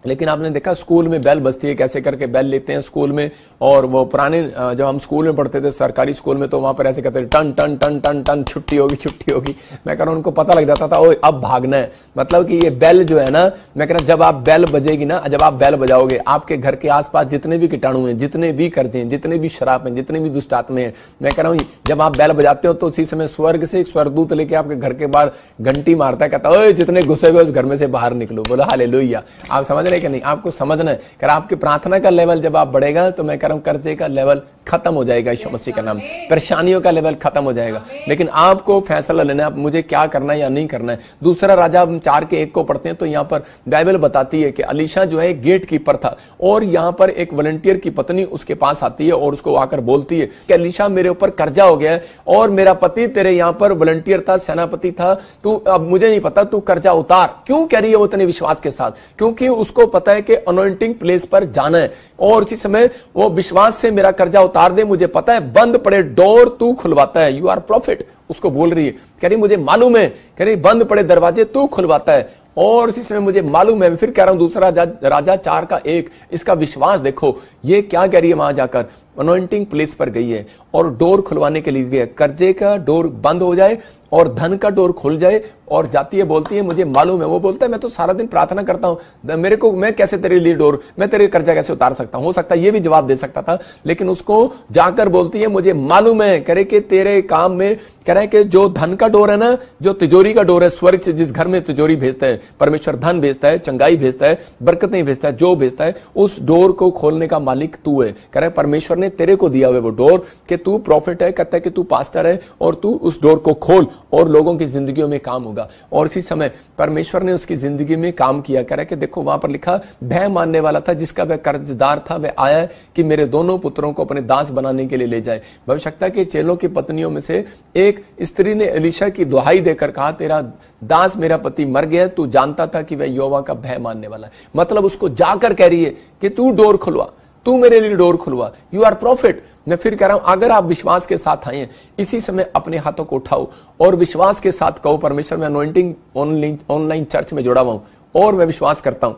लेकिन आपने देखा स्कूल में बेल बजती है, कैसे करके बेल लेते हैं स्कूल में, और वो पुराने जब हम स्कूल में पढ़ते थे सरकारी स्कूल में तो वहां पर ऐसे कहते थे टन टन टन टन टन, छुट्टी होगी छुट्टी होगी। मैं कह रहा हूं उनको पता लग जाता था ओए अब भागना है। मतलब कि ये बेल जो है ना, मैं कह रहा हूं जब आप बेल बजेगी ना, जब आप बेल बजाओगे आपके घर के आसपास जितने भी कीटाणु हैं, जितने भी कर्जे हैं, जितने भी शराब हैं, जितने भी दुष्ट आत्मे हैं, मैं कह रहा हूं जब आप बेल बजाते हो तो उसी समय स्वर्ग से एक स्वर्गदूत लेके आपके घर के बाहर घंटी मारता है, कहता है ओए जितने घुसे हुए उस घर में से बाहर निकलो। बोलो हालेलुया। आप समझ रहे कि नहीं? आपको समझना है, कर आपकी प्रार्थना का लेवल जब आप बढ़ेगा तो मैं कह रहा हूं कर्जे का लेवल खत्म हो जाएगा यीशु मसीह का नाम, परेशानियों का लेवल खत्म हो जाएगा। लेकिन आपको फैसला लेना है मुझे क्या करना है या नहीं करना है। दूसरा राजा 4:1 को पढ़ते हैं तो यहाँ पर बाइबल बताती है कि अलीशा जो है गेट कीपर था, और यहाँ पर एक वॉलंटियर की पत्नी उसके पास आती है और उसको आकर बोलती है कि अलीशा मेरे ऊपर कर्जा हो गया है और मेरा पति तेरे यहाँ पर वॉलंटियर था, सेनापति था, तू अब मुझे नहीं पता, तू कर्जा उतार। क्यों कह रही है वो इतने विश्वास के साथ? क्योंकि उसको पता है कि अनॉइंटिंग प्लेस पर जाना है, और उसी समय वो विश्वास से मेरा कर्जा उतार दे, मुझे पता है बंद पड़े डोर तू खुलवाता है, यू आर प्रॉफिट। उसको बोल रही है, कह रही मुझे मालूम है, कह रही बंद पड़े दरवाजे तू खुलवाता है, और इसी समय मुझे मालूम है। फिर कह रहा हूं दूसरा राजा 4:1, इसका विश्वास देखो, ये क्या कह रही है, वहां जाकर अनॉइंटिंग प्लेस पर गई है और डोर खुलवाने के लिए गई है, कर्जे का डोर बंद हो जाए और धन का डोर खुल जाए, और जाती है बोलती है मुझे मालूम है। वो बोलता है मैं तो सारा दिन प्रार्थना करता हूं, मेरे को, मैं कैसे तेरे लिए डोर, मैं तेरे कर्जा कैसे उतार सकता हूं। हो सकता है ये भी जवाब दे सकता था, लेकिन उसको जाकर बोलती है मुझे मालूम है, कह रहे कि तेरे काम में, कह रहे कि जो धन का डोर है ना, जो तिजोरी का डोर है, स्वर्ग से जिस घर में तिजोरी भेजता है परमेश्वर, धन भेजता है, चंगाई भेजता है, बरकतें भेजता है, जो भेजता है, उस डोर को खोलने का मालिक तू है। कह रहे परमेश्वर ने तेरे को दिया हुआ वो डोर, कि तू प्रॉफिट है, कहता है कि तू पास्टर है, और तू उस डोर को खोल और लोगों की जिंदगियों में काम होगा। और इसी समय परमेश्वर ने उसकी जिंदगी में काम किया। कह रहा है कि देखो वहां पर लिखा, भय मानने वाला था जिसका वह कर्जदार था, वह आया कि मेरे दोनों पुत्रों को अपने दास बनाने के लिए ले जाए। भविष्यता के चेलों की पत्नियों में से एक स्त्री ने एलीशा की दुहाई देकर कहा, तेरा दास मेरा पति मर गया, तू जानता था कि वह यहोवा का भय मानने वाला है। मतलब उसको जाकर कह रही है कि तू डोर खुलवा, तू मेरे लिए डोर खुलवा, यू आर प्रॉफिट। मैं फिर कह रहा हूं, अगर आप विश्वास के साथ आए, इसी समय अपने हाथों को उठाओ और विश्वास के साथ कहो, परमेश्वर मैं अनॉइंटिंग ऑनलाइन चर्च में जुड़ा हुआ हूं और मैं विश्वास करता हूं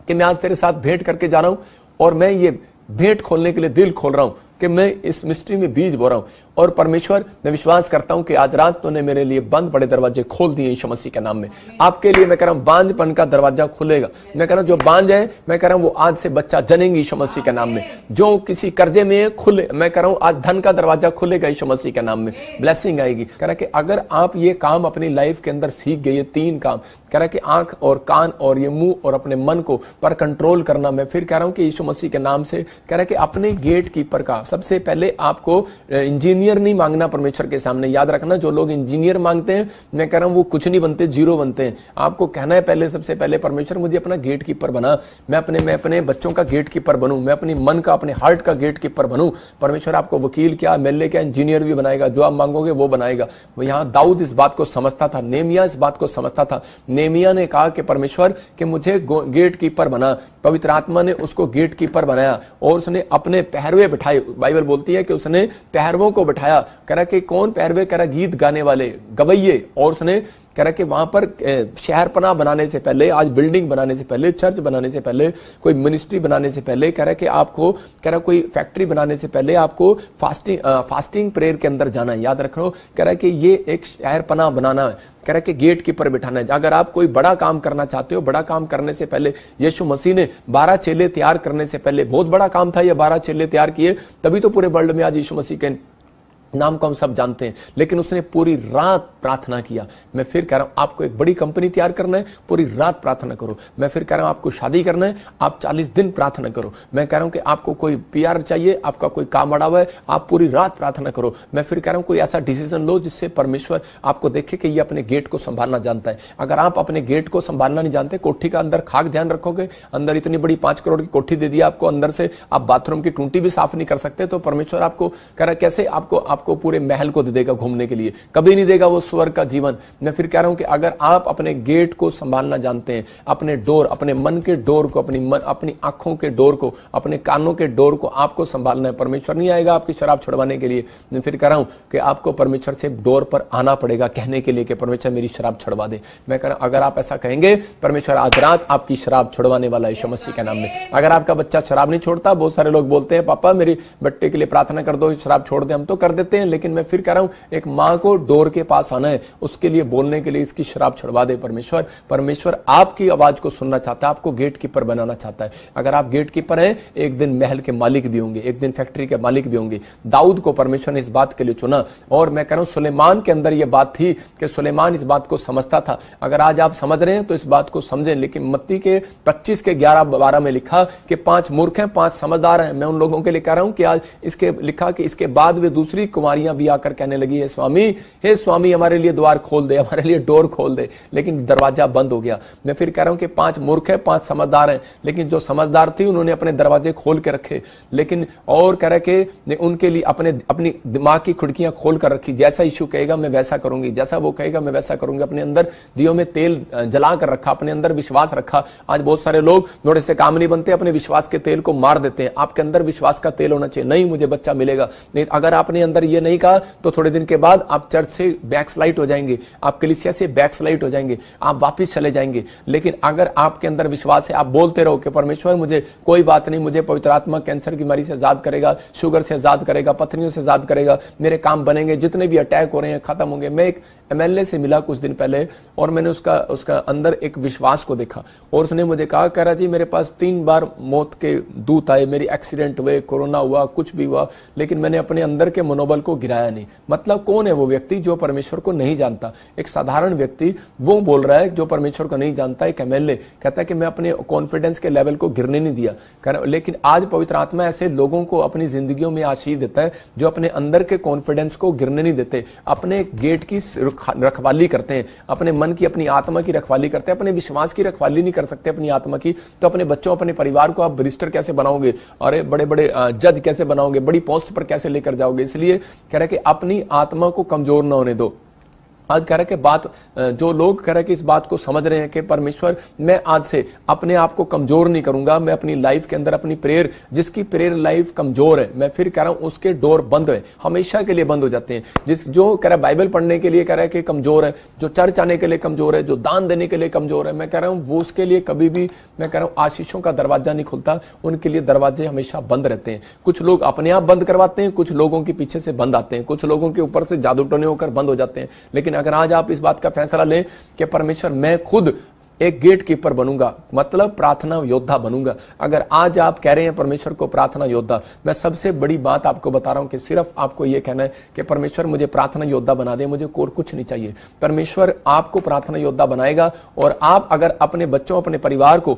कि मैं आज तेरे साथ भेंट करके जा रहा हूं, और मैं ये भेंट खोलने के लिए दिल खोल रहा हूं कि मैं इस मिस्ट्री में बीज बो रहा हूं। और परमेश्वर मैं विश्वास करता हूं कि आज रात तूने मेरे लिए बंद पड़े दरवाजे खोल दिए यीशु मसीह के नाम में। आपके लिए मैं कह रहा हूं बांझपन का दरवाजा खुलेगा। मैं कह रहा हूं जो बांझ है, मैं कह रहा हूं वो आज से बच्चा जनेंगे यीशु मसीह के नाम में। जो किसी कर्जे में खुले, मैं कह रहा हूं आज धन का दरवाजा खुलेगा यीशु मसीह के नाम में, ब्लेसिंग आएगी। कह रहा कि अगर आप ये काम अपनी लाइफ के अंदर सीख गए, ये 3 काम, कह रहा कि आंख और कान और ये मुंह और अपने मन को पर कंट्रोल करना, मैं फिर कह रहा हूं कि यीशु मसीह के नाम से कह रहा कि अपने गेट कीपर का सबसे पहले आपको इंजीनियर नहीं मांगना परमेश्वर के सामने। याद रखना, जो लोग इंजीनियर मांगते हैं, मैं कह रहा हूं वो कुछ नहीं बनते, जीरो बनते हैं। आपको कहना है पहले, सबसे पहले परमेश्वर मुझे अपना गेट कीपर बना, मैं अपने बच्चों का गेट कीपर बनूं, मैं अपनी मन का, अपने हार्ट का गेट कीपर बनूं। परमेश्वर आपको वकील क्या, एमएलए क्या, इंजीनियर भी बनाएगा, जो आप मांगोगे वो बनाएगा। यहां दाऊद इस बात को समझता था, नेमिया इस बात को समझता था। नेमिया ने कहा कि परमेश्वर कि मुझे गेट कीपर बना, पवित्र आत्मा ने उसको गेट कीपर बनाया और उसने अपने पहरवे बिठाए। बाइबल बोलती है कि उसने पहरवों को बिठाया। कह रहा कि कौन पहरवे, कह रहा गीत गाने वाले, गवैये। और उसने कह रहा कि वहां पर शहरपना बनाने से पहले, आज बिल्डिंग बनाने से पहले, चर्च बनाने से पहले, कोई मिनिस्ट्री बनाने से पहले, कह रहा कि आपको, कह रहा कोई फैक्ट्री बनाने से पहले आपको फास्टिंग प्रेयर के अंदर जाना है। याद रखो, कह रहा कि ये एक शहरपना बनाना है, कह रहा कि गेट कीपर बिठाना है। अगर आप कोई बड़ा काम करना चाहते हो, बड़ा काम करने से पहले यीशु मसीह ने 12 चेले तैयार करने से पहले, बहुत बड़ा काम था ये, 12 चेले तैयार किए, तभी तो पूरे वर्ल्ड में आज यीशु मसीह के नाम को हम सब जानते हैं। लेकिन उसने पूरी रात प्रार्थना किया। मैं फिर कह रहा हूं, आपको एक बड़ी कंपनी तैयार करना है, पूरी रात प्रार्थना करो। मैं फिर कह रहा हूं, आपको शादी करना है, आप 40 दिन प्रार्थना करो। मैं कह रहा हूं कि आपको कोई पीआर चाहिए, आपका कोई काम अड़ा हुआ है, आप पूरी रात प्रार्थना करो। मैं फिर कह रहा हूं, कोई ऐसा डिसीजन लो जिससे परमेश्वर आपको देखे कि ये अपने गेट को संभालना जानता है। अगर आप अपने गेट को संभालना नहीं जानते, कोठी का अंदर खाक ध्यान रखोगे, अंदर इतनी बड़ी 5 करोड़ की कोठी दे दी आपको, अंदर से आप बाथरूम की टूंटी भी साफ नहीं कर सकते, तो परमेश्वर आपको कह रहा कैसे आपको पूरे महल को दे देगा घूमने के लिए, कभी नहीं देगा वो स्वर्ग का जीवन। मैं फिर कह रहा हूं कि अगर आप अपने गेट को संभालना जानते हैं, अपने डोर, अपने मन के डोर को, अपनी आंखों के डोर को, अपने कानों के डोर को आपको संभालना है। परमेश्वर नहीं आएगा आपकी शराब छुड़वाने के लिए। मैं फिर कह रहा हूं कि आपको परमेश्वर से डोर पर आना पड़ेगा कहने के लिए कि परमेश्वर मेरी शराब छुड़वा दे। मैं कह रहा हूं, अगर आप ऐसा कहेंगे, परमेश्वर आज रात आपकी शराब छुड़वाने वाला है यीशु मसीह के नाम में। अगर आपका बच्चा शराब नहीं छोड़ता, बहुत सारे लोग बोलते हैं पापा मेरी बच्चे के लिए प्रार्थना कर दो, शराब छोड़ दे, हम तो कर देते हैं। लेकिन मैं फिर कह रहा हूं, एक मां को डोर के पास आना है, उसके लिए बोलने के लिए इसकी शराब छुड़वा दे परमेश्वर। परमेश्वर आपकी आवाज को सुनना चाहता है, आपको गेट कीपर बनाना चाहता है। अगर आप गेट कीपर हैं, एक दिन महल के मालिक भी होंगे, एक दिन फैक्ट्री के मालिक भी होंगे। दाऊद को परमेश्वर ने इस बात के लिए चुना। और मैं कह रहा हूं, सुलेमान के अंदर यह बात थी कि सुलेमान इस बात को समझता था। अगर आज आप समझ रहे हैं तो इस बात को समझें। लेकिन मत्ती के 25 के 11-12 में लिखा कि 5 मूर्ख हैं, 5 समझदार हैं। मैं उन लोगों के लिए कह रहा हूं कि आज इसके लिखा कि इसके बाद वे दूसरी कुमारियां भी आकर कहने लगी, हे स्वामी हमारे लिए द्वार खोल दे, हमारे लिए डोर खोल दे। लेकिन दरवाजा बंद हो गया। मैं फिर कह रहा हूं कि 5 मूर्ख है, 5 समझदार हैं। लेकिन जो समझदार थी उन्होंने अपने दरवाजे खोल के रखे। लेकिन और कह रहे कि उनके लिए अपनी दिमाग की खिड़कियां खोल कर रखी। जैसा यीशु कहेगा मैं वैसा करूंगी, जैसा वो कहेगा मैं वैसा करूंगी। अपने अंदर दियों में तेल जला कर रखा, अपने अंदर विश्वास रखा। आज बहुत सारे लोग थोड़े से काम नहीं बनते, अपने विश्वास के तेल को मार देते हैं। आपके अंदर विश्वास का तेल होना चाहिए। नहीं मुझे बच्चा मिलेगा, नहीं, अगर आपने अंदर ये नहीं कहा तो थोड़े दिन के बाद आप चर्च से बैकस्लाइड हो जाएंगे, आप कलीसिया से बैकस्लाइड हो जाएंगे, आप वापस चले जाएंगे। लेकिन अगर आपके अंदर विश्वास है, आप बोलते रहो कि परमेश्वर मुझे कोई बात नहीं, मुझे पवित्र आत्मा कैंसर की बीमारी से आजाद करेगा, शुगर से आजाद करेगा, पथरियों से आजाद करेगा, मेरे काम बनेंगे, जितने भी अटैक हो रहे हैं खत्म होंगे। मैं एक एमएलए से मिला कुछ दिन पहले और मैंने उसका अंदर एक विश्वास को देखा और उसने मुझे कहा, कह रहा जी मेरे पास 3 बार मौत के दूत आए, मेरी एक्सीडेंट हुए, कोरोना हुआ, कुछ भी हुआ, लेकिन मैंने अपने अंदर के मनोबल को गिराया नहीं। मतलब कौन है वो व्यक्ति जो परमेश्वर को नहीं जानता? एक साधारण व्यक्ति वो बोल रहा है जो परमेश्वर को नहीं जानता। एक एमएलए कहता है कि मैं अपने कॉन्फिडेंस के लेवल को गिरने नहीं दिया। लेकिन आज पवित्र आत्मा ऐसे लोगों को अपनी जिंदगियों में आशीष देता है जो अपने अंदर के कॉन्फिडेंस को गिरने नहीं देते, अपने गेट की रखवाली करते हैं, अपने मन की, अपनी आत्मा की रखवाली करते हैं। अपने विश्वास की रखवाली नहीं कर सकते अपनी आत्मा की, तो अपने बच्चों, अपने परिवार को आप बैरिस्टर कैसे बनाओगे? अरे बड़े बड़े जज कैसे बनाओगे? बड़ी पोस्ट पर कैसे लेकर जाओगे? इसलिए कह रहा है कि अपनी आत्मा को कमजोर ना होने दो। आज कह रहा है कि बात, जो लोग कह रहे हैं कि इस बात को समझ रहे हैं कि परमेश्वर मैं आज से अपने आप को कमजोर नहीं करूंगा, मैं अपनी लाइफ के अंदर अपनी प्रेयर, जिसकी प्रेयर लाइफ कमजोर है, मैं फिर कह रहा हूं उसके डोर बंद है, हमेशा के लिए बंद हो जाते हैं। जो कह रहा है बाइबल पढ़ने के लिए कह रहा है कि कमजोर है, जो चर्च आने के लिए कमजोर है, जो दान देने के लिए कमजोर है, मैं कह रहा हूं वो उसके लिए कभी भी, मैं कह रहा हूं आशीषों का दरवाजा नहीं खुलता, उनके लिए दरवाजे हमेशा बंद रहते हैं। कुछ लोग अपने आप बंद करवाते हैं, कुछ लोगों के पीछे से बंद आते हैं, कुछ लोगों के ऊपर से जादू टोने होकर बंद हो जाते हैं। लेकिन अगर आज आप इस बात का फैसला लें कि परमेश्वर मैं खुद एक गेट कीपर बनूंगा, मतलब प्रार्थना योद्धा बनूंगा। अगर आज आप कह रहे हैं परमेश्वर को प्रार्थना योद्धा, मैं सबसे बड़ी बात आपको बता रहा हूं कि सिर्फ आपको यह कहना है कि परमेश्वर मुझे प्रार्थना योद्धा बना दे, मुझे और कुछ नहीं चाहिए। परमेश्वर आपको प्रार्थना योद्धा बनाएगा और आप अगर अपने बच्चों, अपने परिवार को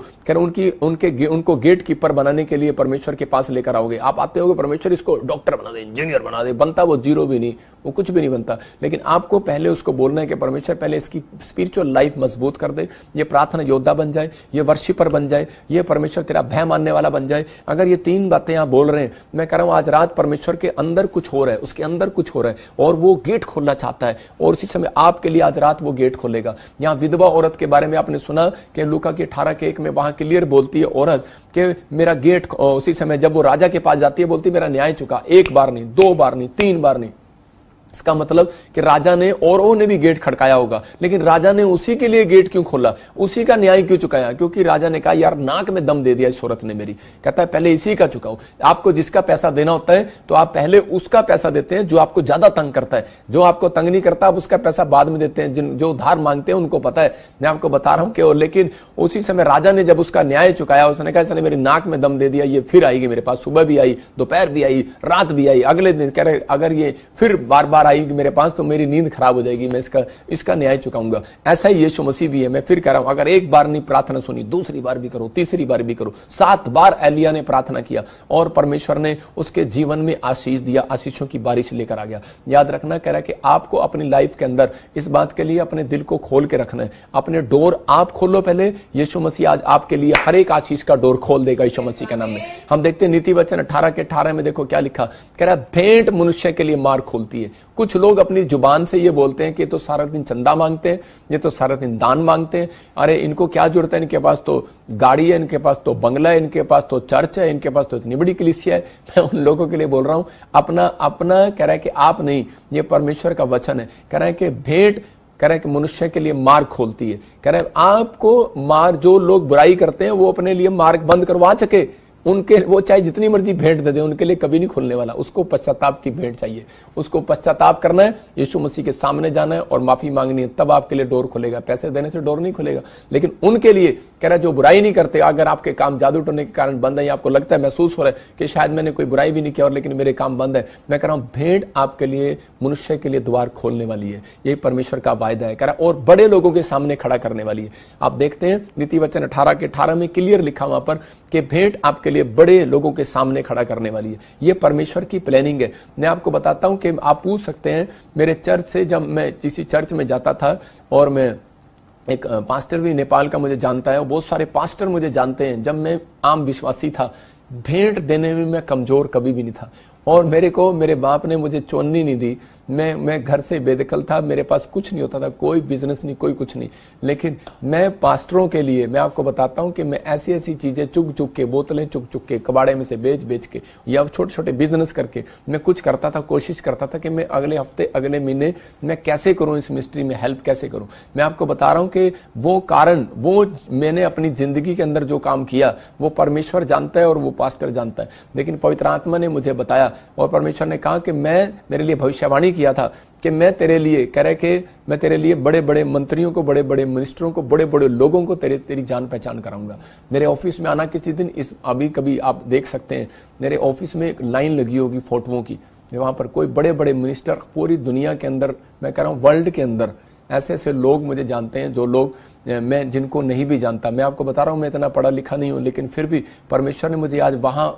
उनको गेट कीपर बनाने के लिए परमेश्वर के पास लेकर आओगे। आप आते होगे परमेश्वर इसको डॉक्टर बना दे, इंजीनियर बना दे, बनता वो जीरो भी नहीं, वो कुछ भी नहीं बनता। लेकिन आपको पहले उसको बोलना है कि परमेश्वर पहले इसकी स्पिरिचुअल लाइफ मजबूत कर दे, ये प्रार्थना योद्धा बन जाए, ये वर्शिपर बन जाए, ये परमेश्वर तेरा भय मानने वाला बन जाए। अगर ये 3 बातें आप बोल रहे हैं, मैं कह रहा हूं आज रात परमेश्वर के अंदर कुछ हो रहा है, उसके अंदर कुछ हो रहा है और वो गेट खोलना चाहता है और उसी समय आपके लिए आज रात वो गेट खोलेगा। यहां विधवा औरत के बारे में आपने सुना कि लूका के 18:1 में वहां क्लियर बोलती है औरत कि मेरा गेट, उसी समय जब वो राजा के पास जाती है बोलती मेरा न्याय चुका, 1 बार नहीं, 2 बार नहीं, 3 बार नहीं। इसका मतलब कि राजा ने औरों ने भी गेट खड़काया होगा, लेकिन राजा ने उसी के लिए गेट क्यों खोला, उसी का न्याय क्यों चुकाया? क्योंकि राजा ने कहा यार नाक में दम दे दिया इस औरत ने मेरी। कहता है पहले इसी का चुकाओ। आपको जिसका पैसा देना होता है तो आप पहले उसका पैसा देते हैं जो आपको ज्यादा तंग करता है। जो आपको तंग नहीं करता आप उसका पैसा बाद में देते हैं। जो उधार मांगते हैं उनको पता है, मैं आपको बता रहा हूं कि। लेकिन उसी समय राजा ने जब उसका न्याय चुकाया, उसने कहा इसने मेरी नाक में दम दे दिया, ये फिर आएगी मेरे पास, सुबह भी आई, दोपहर भी आई, रात भी आई, अगले दिन कह रहे अगर ये फिर बार बार आएगी मेरे पास तो मेरी नींद खराब हो जाएगी, मैं इसका न्याय चुकाऊंगा। ऐसा ही यीशु मसीह भी है। मैं फिर कह रहा हूं अगर 1 बार नहीं प्रार्थना सुनी, दूसरी बार भी करो, तीसरी बार भी करो। 7 बार एलिया ने प्रार्थना किया और परमेश्वर ने उसके जीवन में आशीष दिया, आशीषों की बारिश लेकर आ गया। याद रखना, कह रहा है कि आपको अपनी लाइफ के अंदर इस बात के लिए अपने दिल को खोल के रखना है। अपने डोर आप खोलो पहले, यीशु मसीह आज आपके लिए हर एक आशीष का डोर खोल देगा यीशु मसीह के नाम में। हम देखते हैं नीति वचन 18:18 में, देखो क्या लिखा, कह रहा है भेंट मनुष्य के लिए मार्ग खोलती है। कुछ लोग अपनी जुबान से ये बोलते हैं कि तो सारा दिन चंदा मांगते हैं, ये तो सारा दिन दान मांगते हैं, अरे इनको क्या जरूरत है, इनके पास तो गाड़ी है, इनके पास तो बंगला है, इनके पास तो चर्च है, इनके पास तो इतनी बड़ी कलीसिया है। मैं उन लोगों के लिए बोल रहा हूं, अपना कह रहा है कि आप नहीं, ये परमेश्वर का वचन है। कह रहा है कि भेंट, कह रहा है कि मनुष्य के लिए मार्ग खोलती है। कह रहा है आपको मार्ग, जो लोग बुराई करते हैं वो अपने लिए मार्ग बंद करवा सके, उनके वो चाहे जितनी मर्जी भेंट दे दे, उनके लिए कभी नहीं खुलने वाला। उसको पश्चाताप की भेंट चाहिए, उसको पश्चाताप करना है, यीशु मसीह के सामने जाना है और माफी मांगनी है, तब आपके लिए डोर खुलेगा। पैसे देने से डोर नहीं खुलेगा। लेकिन उनके लिए कह रहा है जो बुराई नहीं करते, अगर आपके काम जादू टोने के कारण बंद है, आपको लगता है, महसूस हो रहा है कि शायद मैंने कोई बुराई भी नहीं किया और लेकिन मेरे काम बंद है, मैं कह रहा हूं भेंट आपके लिए, मनुष्य के लिए द्वार खोलने वाली है। यही परमेश्वर का वायदा है, कह रहा और बड़े लोगों के सामने खड़ा करने वाली है। आप देखते हैं नीति वचन 18:18 में क्लियर लिखा वहां पर कि भेंट आपके लिए बड़े लोगों के सामने खड़ा करने वाली है। ये परमेश्वर की प्लानिंग है। मैं आपको बताता हूं कि आप पूछ सकते हैं, मेरे चर्च से जब मैं किसी चर्च में जाता था, और मैं एक पास्टर भी नेपाल का मुझे जानता है और बहुत सारे पास्टर मुझे जानते हैं, जब मैं आम विश्वासी था, भेंट देने में मैं कमजोर कभी भी नहीं था। और मेरे बाप ने मुझे चोन्नी नहीं दी, मैं घर से बेदखल था, मेरे पास कुछ नहीं होता था, कोई बिजनेस नहीं, कोई कुछ नहीं। लेकिन मैं पास्टरों के लिए मैं आपको बताता हूं कि मैं ऐसी ऐसी चीजें चुग चुग के, बोतलें चुग चुग के, कबाड़े में से बेच बेच के या छोटे छोटे बिजनेस करके मैं कुछ करता था, कोशिश करता था कि मैं अगले हफ्ते, अगले महीने मैं कैसे करूं, इस मिनिस्ट्री में हेल्प कैसे करूं। मैं आपको बता रहा हूं कि वो कारण, वो मैंने अपनी जिंदगी के अंदर जो काम किया वो परमेश्वर जानता है और वो पास्टर जानता है। लेकिन पवित्र आत्मा ने मुझे बताया और परमेश्वर ने कहा कि मैं, मेरे लिए भविष्यवाणी किया था कि मैं तेरे लिए, कह रहे कि मैं तेरे लिए बड़े बड़े मंत्रियों को, बड़े बड़े मिनिस्टरों को, बड़े बड़े लोगों को तेरी जान पहचान कराऊंगा। मेरे ऑफिस में आना किसी दिन, इस अभी कभी आप देख सकते हैं मेरे ऑफिस में एक लाइन लगी होगी फोटोओं की, वहां पर कोई बड़े बड़े मिनिस्टर पूरी दुनिया के अंदर, मैं कह रहा हूं वर्ल्ड के अंदर ऐसे ऐसे लोग मुझे जानते हैं, जो लोग मैं जिनको नहीं भी जानता। मैं आपको बता रहा हूं मैं इतना पढ़ा लिखा नहीं हूं, लेकिन फिर भी परमेश्वर ने मुझे आज वहां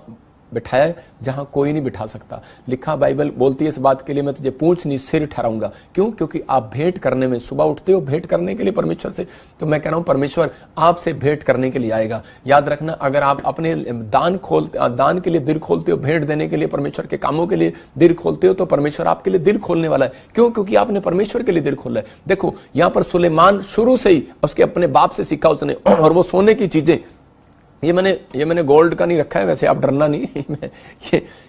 बिठाया है जहां कोई नहीं बिठा सकता। लिखा बाइबल बोलती है इस बात के लिए मैं तुझे पूंछ नहीं सिर ठहराऊंगा। क्यों? क्योंकि आप भेंट करने में, सुबह उठते हो भेंट करने के लिए परमेश्वर से, तो मैं कह रहा हूं परमेश्वर आपसे भेंट करने के लिए आएगा। याद रखना, अगर आप अपने दान के लिए दिल खोलते हो, भेंट देने के लिए, परमेश्वर के कामों के लिए दिल खोलते हो, तो परमेश्वर आपके लिए दिल खोलने वाला है। क्यों? क्योंकि आपने परमेश्वर के लिए दिल खोला है। देखो यहां पर सुलेमान शुरू से ही उसके अपने बाप से सीखा उसने, और वो सोने की चीजें, ये मैंने गोल्ड का नहीं रखा है, वैसे आप डरना नहीं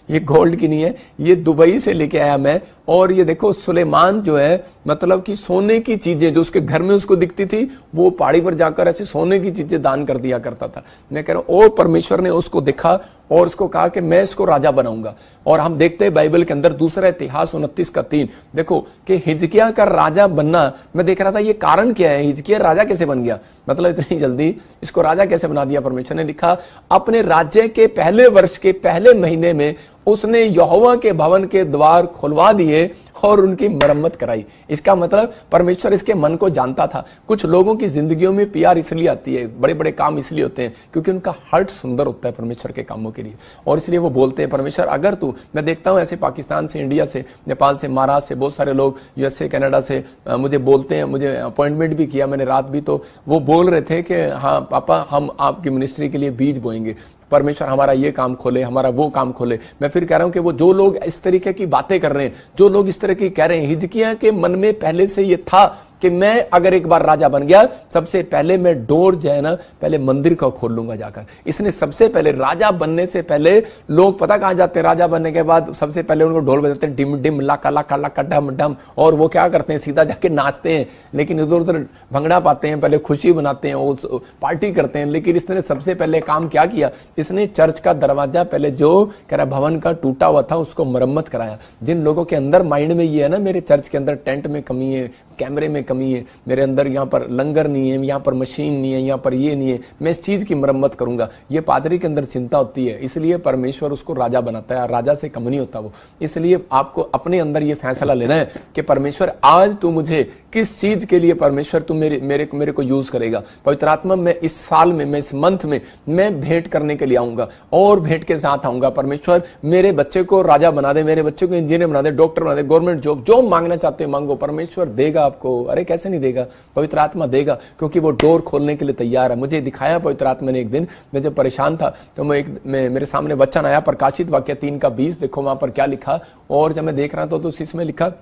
ये गोल्ड की नहीं है, ये दुबई से लेके आया मैं। और ये देखो सुलेमान जो है, मतलब कि सोने की चीजें जो उसके घर में उसको दिखती थी, वो पहाड़ी पर जाकर ऐसे सोने की चीजें दान कर दिया करता था। मैं कह रहा हूं, और परमेश्वर ने उसको देखा और उसको कहा कि मैं इसको राजा बनाऊंगा। और हम देखते हैं बाइबल के अंदर दूसरा इतिहास 29:3, देखो कि हिजकिय्याह का राजा बनना, मैं देख रहा था ये कारण क्या है, हिजकिय्याह राजा कैसे बन गया, मतलब इतनी जल्दी इसको राजा कैसे बना दिया परमेश्वर ने। लिखा अपने राज्य के पहले वर्ष के पहले महीने में उसने यहोवा के भवन के द्वार खुलवा दिए और उनकी मरम्मत कराई। इसका मतलब परमेश्वर इसके मन को जानता था। कुछ लोगों की जिंदगियों में प्यार इसलिए आती है, बड़े बड़े काम इसलिए होते हैं क्योंकि उनका हार्ट सुंदर होता है परमेश्वर के कामों के लिए, और इसलिए वो बोलते हैं परमेश्वर अगर तू, मैं देखता हूं ऐसे पाकिस्तान से, इंडिया से, नेपाल से, महाराष्ट्र से बहुत सारे लोग, यूएसए, कनाडा से मुझे बोलते हैं, मुझे अपॉइंटमेंट भी किया मैंने रात भी, तो वो बोल रहे थे कि हाँ पापा हम आपकी मिनिस्ट्री के लिए बीज बोएंगे, परमेश्वर हमारा ये काम खोले, हमारा वो काम खोले। मैं फिर कह रहा हूं कि वो जो लोग इस तरीके की बातें कर रहे हैं, जो लोग इस तरह की कह रहे हैं, हिजकिय्याह के मन में पहले से ये था कि मैं अगर एक बार राजा बन गया, सबसे पहले मैं डोर जो है ना, पहले मंदिर का खोल लूंगा जाकर। इसने सबसे पहले राजा बनने से पहले, लोग पता कहां जाते हैं राजा बनने के बाद, सबसे पहले उनको ढोल बजाते हैं, डिम डिम लाका लाका लाका डम डम, और वो क्या करते हैं सीधा जाके नाचते हैं, लेकिन इधर उधर भंगड़ा पाते हैं, पहले खुशी बनाते हैं, वो पार्टी करते हैं। लेकिन इसने सबसे पहले काम क्या किया, इसने चर्च का दरवाजा पहले जो कह रहा भवन का टूटा हुआ था उसको मरम्मत कराया। जिन लोगों के अंदर माइंड में ये है ना, मेरे चर्च के अंदर टेंट में कमी है, कैमरे में कमी है, मेरे अंदर यहाँ पर लंगर नहीं है, यहाँ पर मशीन नहीं है, यहाँ पर ये नहीं है, मैं इस चीज की मरम्मत करूंगा। ये पादरी के अंदर चिंता होती है, इसलिए परमेश्वर उसको राजा बनाता है, राजा से कम नहीं होता वो। इसलिए आपको अपने अंदर ये फैसला लेना है कि परमेश्वर आज तू मुझे किस चीज के लिए, परमेश्वर तू मेरे को यूज करेगा। पवित्र आत्मा मैं इस साल में, मैं इस मंथ में मैं भेंट करने के लिए आऊंगा और भेंट के साथ आऊंगा। परमेश्वर मेरे बच्चे को राजा बना दे, मेरे बच्चे को इंजीनियर बना दे, डॉक्टर बना दे, गवर्नमेंट जॉब, जो मांगना चाहते हो मांगो, परमेश्वर देगा आपको। अरे कैसे नहीं देगा, पवित्र आत्मा देगा, क्योंकि वो डोर खोलने के लिए तैयार है। मुझे दिखाया पवित्र आत्मा ने एक दिन, मैं जब परेशान था तो मेरे सामने वचन आया, प्रकाशित वाक्य 3:20, देखो वहां पर क्या लिखा। और जब मैं देख रहा था तो इसमें लिखा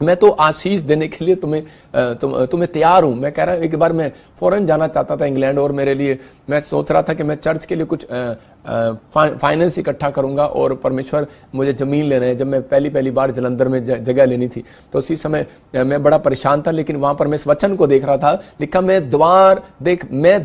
मैं तो आशीष देने के लिए तुम्हें तैयार हूं। मैं कह रहा हूं एक बार मैं फॉरेन जाना चाहता था इंग्लैंड, और मेरे लिए मैं सोच रहा था कि मैं चर्च के लिए कुछ फाइनेंस इकट्ठा करूंगा और परमेश्वर मुझे जमीन लेना है। जब मैं पहली बार जलंधर में जगह लेनी थी तो उसी समय मैं बड़ा परेशान था, लेकिन वहां पर मैं इस वचन को देख रहा था, लिखा मैं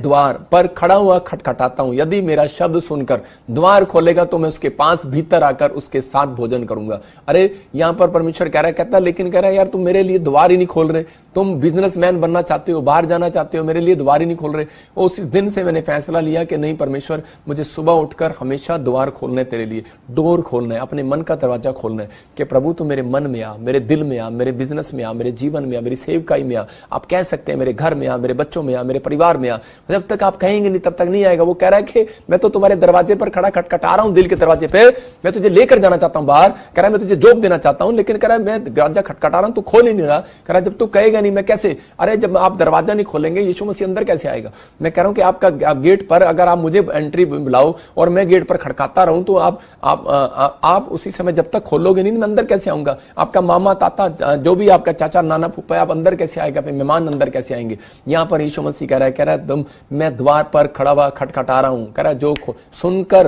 द्वार पर खड़ा हुआ खटखटाता हूं, यदि मेरा शब्द सुनकर द्वार खोलेगा तो मैं उसके पास भीतर आकर उसके साथ भोजन करूंगा। अरे यहां पर परमेश्वर कह रहा है, कहता लेकिन कह रहा है यार तुम मेरे लिए द्वार ही नहीं खोल रहे, तुम बिजनेसमैन बनना चाहते हो, बाहर जाना चाहते हो, मेरे लिए द्वार ही नहीं खोल रहे। उस दिन से मैंने फैसला लिया कि नहीं परमेश्वर, मुझे सुबह उठकर हमेशा द्वार खोलना है, तेरे लिए डोर खोलना है, अपने मन का दरवाजा खोलना है कि प्रभु तू मेरे मन में आ, मेरे दिल में आ, मेरे बिजनेस में आ, मेरे जीवन में आ, मेरी सेवकाई में आ, आप कह सकते हैं मेरे घर में आ, मेरे बच्चों में आ, मेरे परिवार में आ। जब तक आप कहेंगे नहीं तब तक नहीं आएगा। वो कह रहा है कि मैं तो तुम्हारे दरवाजे पर खड़ा खटखटा रहा हूं, दिल के दरवाजे पे, मैं तुझे लेकर जाना चाहता हूं बाहर। कह रहा है मैं तुझे जॉब देना चाहता हूं, लेकिन कह रहा है मैं दरवाजा खटखटा रहा हूं, तू खोल ही नहीं रहा। कह रहा है जब तू कहेगा नहीं मैं कैसे, अरे जब आप दरवाजा नहीं खोलेंगे यीशु मसीह अंदर कैसे आएगा। मैं कह रहा हूं कि आपका गेट पर अगर आप मुझे एंट्री बुलाओ और मैं गेट पर खड़काता रहूं तो आप उसी समय जब तक खोलोगे नहीं, मैं अंदर कैसे आऊंगा? आपका मामा, ताता, जो भी आपका चाचा, नाना, फूफा, आप अंदर कैसे आएगा? मेहमान अंदर कैसे आएंगे? यहां पर यीशु मसीह कह रहा है तुम, मैं द्वार पर खड़ा हुआ खटखटा रहा हूं। कह रहा है जो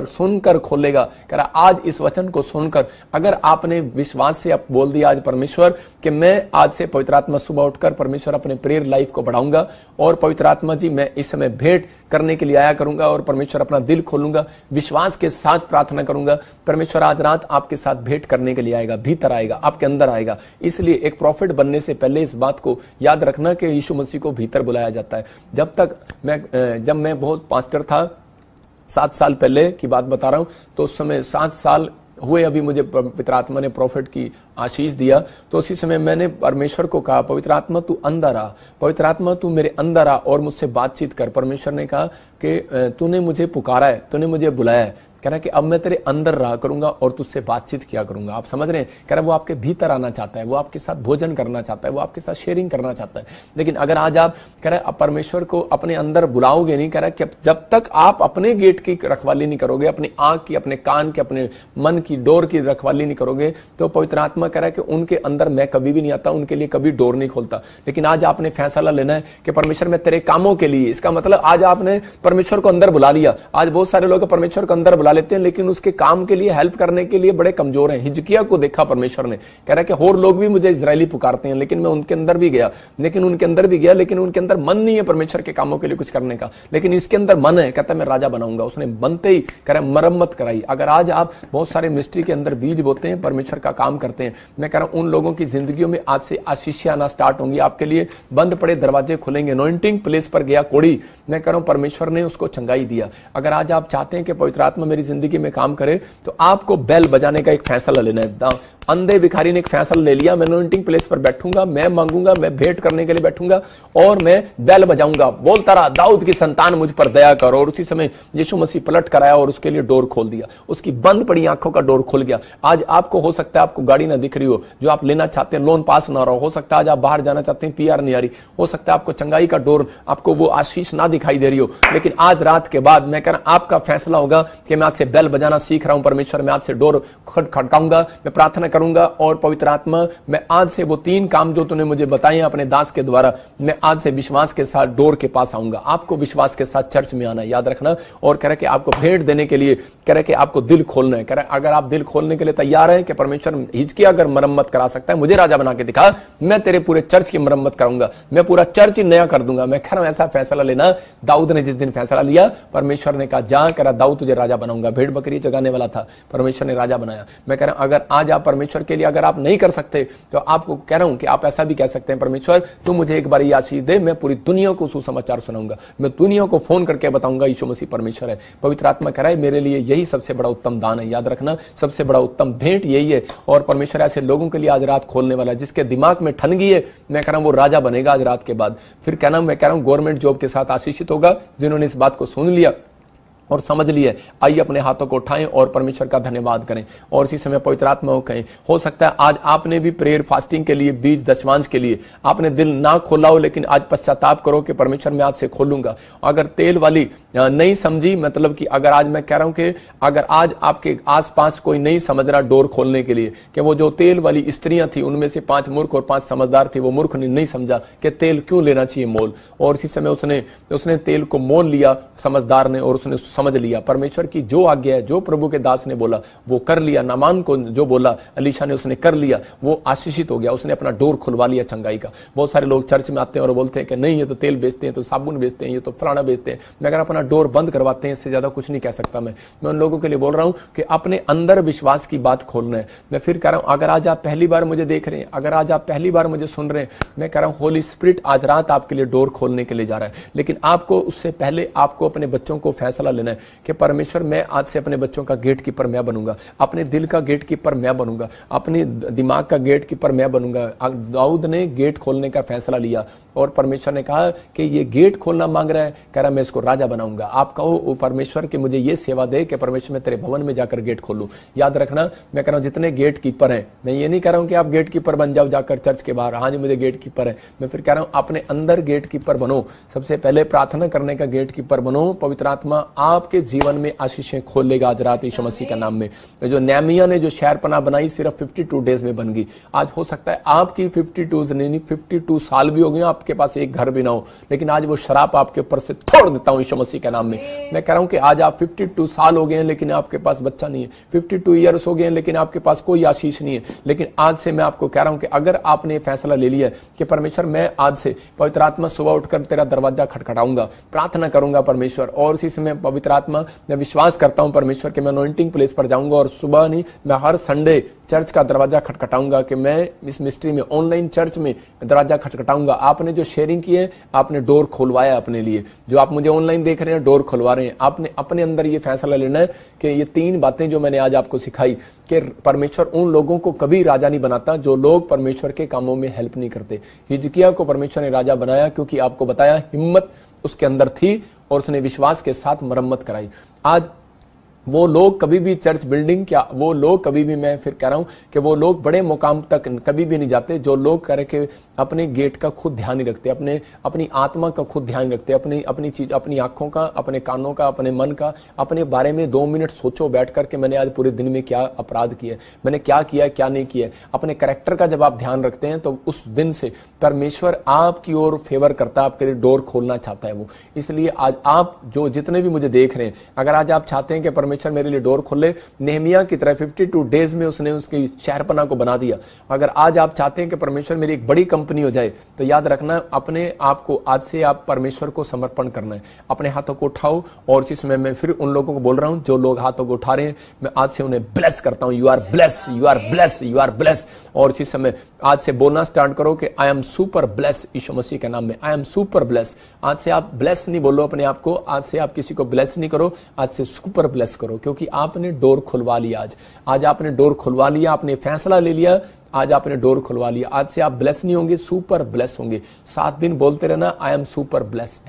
सुनकर खोलेगा। कह रहा आज इस वचन को सुनकर अगर आपने विश्वास से आप बोल दिया आज परमेश्वर कि मैं आज से पवित्र आत्मा सुबह उठकर परमेश्वर अपने प्रेयर लाइफ को बढ़ाऊंगा और पवित्र आत्मा जी मैं इस समय भेंट करने के लिए आया करूंगा और परमेश्वर अपना दिल खोलूंगा, विश्वास के साथ प्रार्थना करूंगा, परमेश्वर आज रात आपके साथ भेंट करने के लिए आएगा, भीतर आएगा, आपके अंदर आएगा। इसलिए एक प्रॉफिट बनने से पहले इस बात को याद रखना कि यीशु मसीह को भीतर बुलाया जाता है। जब मैं बहुत पास्टर था, 7 साल पहले की बात बता रहा हूं, तो उस समय 7 साल हुए अभी मुझे पवित्र आत्मा ने प्रॉफिट की आशीष दिया। तो उसी समय मैंने परमेश्वर को कहा पवित्र आत्मा तू अंदर आ, पवित्र आत्मा तू मेरे अंदर आ और मुझसे बातचीत कर। परमेश्वर ने कहा कि तूने मुझे पुकारा है, तूने मुझे बुलाया है। कह रहा कि अब मैं तेरे अंदर रहा करूंगा और तुझसे बातचीत किया करूंगा। आप समझ रहे हैं? कह रहा वो आपके भीतर आना चाहता है, वो आपके साथ भोजन करना चाहता है, वो आपके साथ शेयरिंग करना चाहता है। लेकिन अगर आज आप कह रहे परमेश्वर को अपने अंदर बुलाओगे नहीं, कह रहा कि जब तक आप अपने गेट की रखवाली नहीं करोगे, अपनी आंख की, अपने कान की, अपने मन की डोर की रखवाली नहीं करोगे, तो पवित्र आत्मा कह रहा है कि उनके अंदर मैं कभी भी नहीं आता, उनके लिए कभी डोर नहीं खोलता। लेकिन आज आपने फैसला लेना है कि परमेश्वर मैं तेरे कामों के लिए, इसका मतलब आज आपने परमेश्वर को अंदर बुला लिया। आज बहुत सारे लोग परमेश्वर को अंदर बुला लेते हैं लेकिन उसके काम के लिए, हेल्प करने के लिए बड़े कमजोर हैं। हिजकिया को देखा परमेश्वर ने, कह रहा है कि और लोग भी मुझे इजरायली पुकारते हैं, लेकिन मैं उनके अंदर भी गया, लेकिन उनके अंदर मन नहीं है परमेश्वर के कामों के लिए कुछ करने का, लेकिन इसके अंदर मन है। कहता है मैं राजा बनाऊंगा। उसने बनते ही कह रहा मरम्मत कराई। अगर आज आप बहुत सारे मिस्ट्री के अंदर बीज बोते हैं, परमेश्वर का काम करते हैं, मैं कह रहा हूं उन लोगों की जिंदगियों में आज से आशीष आना स्टार्ट होंगी। आपके लिए बंद पड़े दरवाजे खुलेंगे। अनॉइंटिंग प्लेस पर गया कोड़ी, मैं कह रहा हूं परमेश्वर ने उसको चंगाई दिया। अगर आज आप चाहते हैं कि पवित्र आत्मा मेरी जिंदगी में काम करे, तो आपको बेल बजाने का एक फैसला लेना है। अंधे भिखारी ने एक फैसला ले लिया, मैं अनॉइंटिंग प्लेस पर बैठूंगा, मैं मांगूंगा, मैं भेंट करने के लिए बैठूंगा और मैं बेल बजाऊंगा। बोलता रहा दाऊद की संतान मुझ पर दया करो। और उसी समय यीशु मसीह पलट कर आया और उसके लिए डोर खोल दिया। उसकी बंद पड़ी आंखों का डोर खुल गया। आज आपको हो सकता है आपको गाड़ी ना दिख रही हो जो आप लेना चाहते हैं, लोन पास ना हो सकता है आज आप बाहर जाना चाहते हैं, PR नहीं आ रही, हो सकता है आपको चंगाई का डोर, आपको वो आशीष ना दिखाई दे रही हो। लेकिन आज रात के बाद मैं कह रहा आपका फैसला होगा कि मैं आज से बेल बजाना सीख रहा हूं। परमेश्वर मैं आज से डोर खटकाऊंगा, मैं प्रार्थना करूंगा और पवित्र आत्मा मैं आज से वो 3 काम जो तूने मुझे बताए अपने दास के द्वारा, मैं आज से विश्वास के साथ डोर के पास आऊंगा। आपको विश्वास के साथ चर्च में आना याद रखना। और कह रहा कि आपको भेंट देने के लिए कह रहा कि आपको दिल खोलना है। कह रहा अगर आप दिल खोलने के लिए तैयार हैं कि परमेश्वर हिजकिया अगर मरम्मत करा सकता है, मुझे राजा बना के दिखा, मैं तेरे पूरे चर्च की मरम्मत कराऊंगा, मैं पूरा चर्च ही नया कर दूंगा। मैं कह रहा हूं ऐसा फैसला लेना। दाऊद ने जिस दिन फैसला लिया, परमेश्वर ने कहा जा, कह रहा दाऊद तुझे राजा बनाऊंगा। भेड़ बकरी जगाने वाला था, परमेश्वर ने राजा बनाया। मैं कह रहा हूं अगर आज आप परमेश्वर के लिए अगर आप नहीं कर सकते तो आपको कह रहा हूं कि आप ऐसा भी कह सकते हैं परमेश्वर तू मुझे एक बार ये आशीष दे, मैं पूरी दुनिया को सुसमाचार सुनाऊंगा, मैं दुनिया को फोन करके बताऊंगा यीशु मसीह परमेश्वर है। पवित्र आत्मा कह रहा है मेरे लिए यही सबसे बड़ा उत्तम दान है। याद रखना सबसे बड़ा उत्तम भेंट यही है। और परमेश्वर ऐसे लोगों के लिए आज रात खोलने वाला है जिसके दिमाग में ठन गई है, मैं कह रहा हूं वो राजा बनेगा आज रात के बाद। फिर कहना मैं कह रहा हूं गवर्नमेंट जॉब के साथ आशीषित होगा जिन्होंने इस बात को सुन लिया और समझ लिए। आइए अपने हाथों को उठाएं और परमेश्वर का धन्यवाद करें और इसी समय पवित्र आत्मा को कहें। हो सकता है आज आपने भी प्रेयर फास्टिंग के लिए, बीज दशमांश के लिए आपने दिल ना खोला हो, लेकिन आज पश्चाताप करो कि परमेश्वर मैं आज से खोलूंगा। अगर तेल वाली नहीं समझी, मतलब कि अगर आज मैं कह रहा हूं कि अगर आज आपके आसपास कोई नहीं समझ रहा डोर खोलने के लिए, कि वो जो तेल वाली स्त्रियां थी उनमें से 5 मूर्ख और 5 समझदार थी, वो मूर्ख ने नहीं समझा कि तेल क्यों लेना चाहिए मोल, और इसी समय उसने तेल को मोल लिया समझदार ने और उसने समझ लिया। परमेश्वर की जो आज्ञा है, जो प्रभु के दास ने बोला वो कर लिया। नामान को जो बोला अलीशा ने उसने कर लिया, वो आशीषित हो गया, उसने अपना डोर खुलवा लिया चंगाई का। बहुत सारे लोग चर्च में आते हैं और बोलते हैं कि नहीं ये तो तेल बेचते हैं, तो साबुन बेचते हैं, ये तो फलाना बेचते हैं। मैं अगर अपना डोर बंद करवाते हैं, इससे ज्यादा कुछ नहीं कह सकता। मैं उन लोगों के लिए बोल रहा हूं कि अपने अंदर विश्वास की बात खोलना है। मैं फिर कह रहा हूं अगर आज आप पहली बार मुझे देख रहे हैं, अगर आज आप पहली बार मुझे सुन रहे हैं, मैं कह रहा हूं होली स्पिरिट आज रात आपके लिए डोर खोलने के लिए जा रहा है। लेकिन आपको उससे पहले आपको अपने बच्चों को फैसला लेना है कि परमेश्वर मैं आज से अपने बच्चों का गेट कीपर मैं बनूंगा, अपने दिल का गेट कीपर मैं बनूंगा, अपने दिमाग का गेट कीपर मैं बनूंगा। दाऊद ने गेट खोलने का फैसला लिया और परमेश्वर ने कहा कि ये गेट खोलना मांग रहा है, कह रहा मैं इसको राजा बनाऊंगा। आप कहो परमेश्वर कि मुझे ये सेवा दे कि परमेश्वर मैं तेरे भवन में जाकर गेट खोलूं। याद रखना, मैं कह रहा हूं जितने गेट कीपर हैं, मैं ये नहीं कह रहा हूं कि आप गेट कीपर बन जाओ जाकर चर्च के बाहर, हाँ जी मुझे गेट कीपर है, मैं फिर कह रहा हूं अपने अंदर गेट कीपर बनो। सबसे पहले प्रार्थना करने का गेट कीपर बनो। पवित्र आत्मा आपके जीवन में आशीषें खोलेगा आज रात यीशु मसीह के नाम में। जो नेहमिया ने जो शहरपनाह बनाई सिर्फ 52 डेज में बन गई। आज हो सकता है आपकी 52 साल भी हो गए, आपके पास एक घर भी ना हो, लेकिन आज वो शराब आपके ऊपर से तोड़ देता हूं यीशु मसीह के नाम में। मैं कह रहा हूं कि आज आप 52 साल हो गए हैं लेकिन आपके पास बच्चा नहीं है, 52 ईयर्स हो गए हैं लेकिन आपके पास कोई आशीष नहीं है, लेकिन आज से मैं आपको कह रहा हूं कि अगर आपने फैसला ले लिया कि परमेश्वर मैं आज से पवित्र आत्मा सुबह उठकर तेरा दरवाजा खटखटाऊंगा, प्रार्थना करूंगा परमेश्वर, और इसी समय पवित्र आत्मा मैं विश्वास करता हूं परमेश्वर कि मैं अनॉइंटिंग प्लेस पर जाऊंगा और सुबह नहीं मैं हर संडे चर्च का दरवाजा खटखटाऊंगा, कि मैं इस मिस्ट्री में ऑनलाइन चर्च में दरवाजा खटखटाऊंगा। आपने जो शेयरिंग की है, आपने डोर खुलवाया अपने लिए, जो आप मुझे ऑनलाइन देख रहे हैं डोर खुलवा रहे हैं। आपने अपने अंदर ये फैसला लेना है कि ये 3 बातें जो मैंने आज आपको सिखाई कि परमेश्वर उन लोगों को कभी राजा नहीं बनाता जो लोग परमेश्वर के कामों में हेल्प नहीं करते। हिजकिय्याह को परमेश्वर ने राजा बनाया क्योंकि आपको बताया हिम्मत उसके अंदर थी और उसने विश्वास के साथ मरम्मत कराई। आज वो लोग कभी भी चर्च बिल्डिंग क्या, वो लोग कभी भी, मैं फिर कह रहा हूं कि वो लोग बड़े मुकाम तक कभी भी नहीं जाते जो लोग कह रहे कि अपने गेट का खुद ध्यान नहीं रखते, अपनी आत्मा का खुद ध्यान रखते, अपनी चीज, अपनी आंखों का, अपने कानों का, अपने मन का, अपने बारे में 2 मिनट सोचो बैठ करके मैंने आज पूरे दिन में क्या अपराध किया, मैंने क्या किया क्या नहीं किया। अपने कैरेक्टर का जब आप ध्यान रखते हैं तो उस दिन से परमेश्वर आपकी ओर फेवर करता है, आपके लिए डोर खोलना चाहता है वो। इसलिए आज आप जो जितने भी मुझे देख रहे हैं, अगर आज आप चाहते हैं कि परमेश्वर मेरे लिए डोर खोले, नेहमिया की तरह 52 डेज में उसने उसकी शहरपनाह को बना दिया। अगर आज आप चाहते हैं कि परमेश्वर मेरी एक बड़ी कंपनी हो जाए, तो याद रखना अपने आप को आज से आप परमेश्वर को समर्पण करना है। अपने हाथों को उठाओ, और इस समय मैं फिर उन लोगों को बोल रहा हूं जो लोग हाथों को उठा रहे हैं, मैं आज से उन्हें ब्लेस करता हूं। You are bless, you are bless, you are bless. और इसी समय आज से बोलना स्टार्ट करो कि आई एम सुपर ब्लेस यीशु मसीह के नाम में। I am super bless. आज से आप ब्लेस नहीं बोलो अपने आप को, आज से आप किसी को ब्लेस नहीं करो, आज से सुपर ब्लेस करो, क्योंकि आपने डोर खुलवा लिया। आज आपने डोर खुलवा लिया, आपने फैसला ले लिया, आज आपने डोर खुलवा लिया। आज से आप ब्लेस नहीं होंगे, सुपर ब्लेस होंगे। 7 दिन बोलते रहना आई am super bless,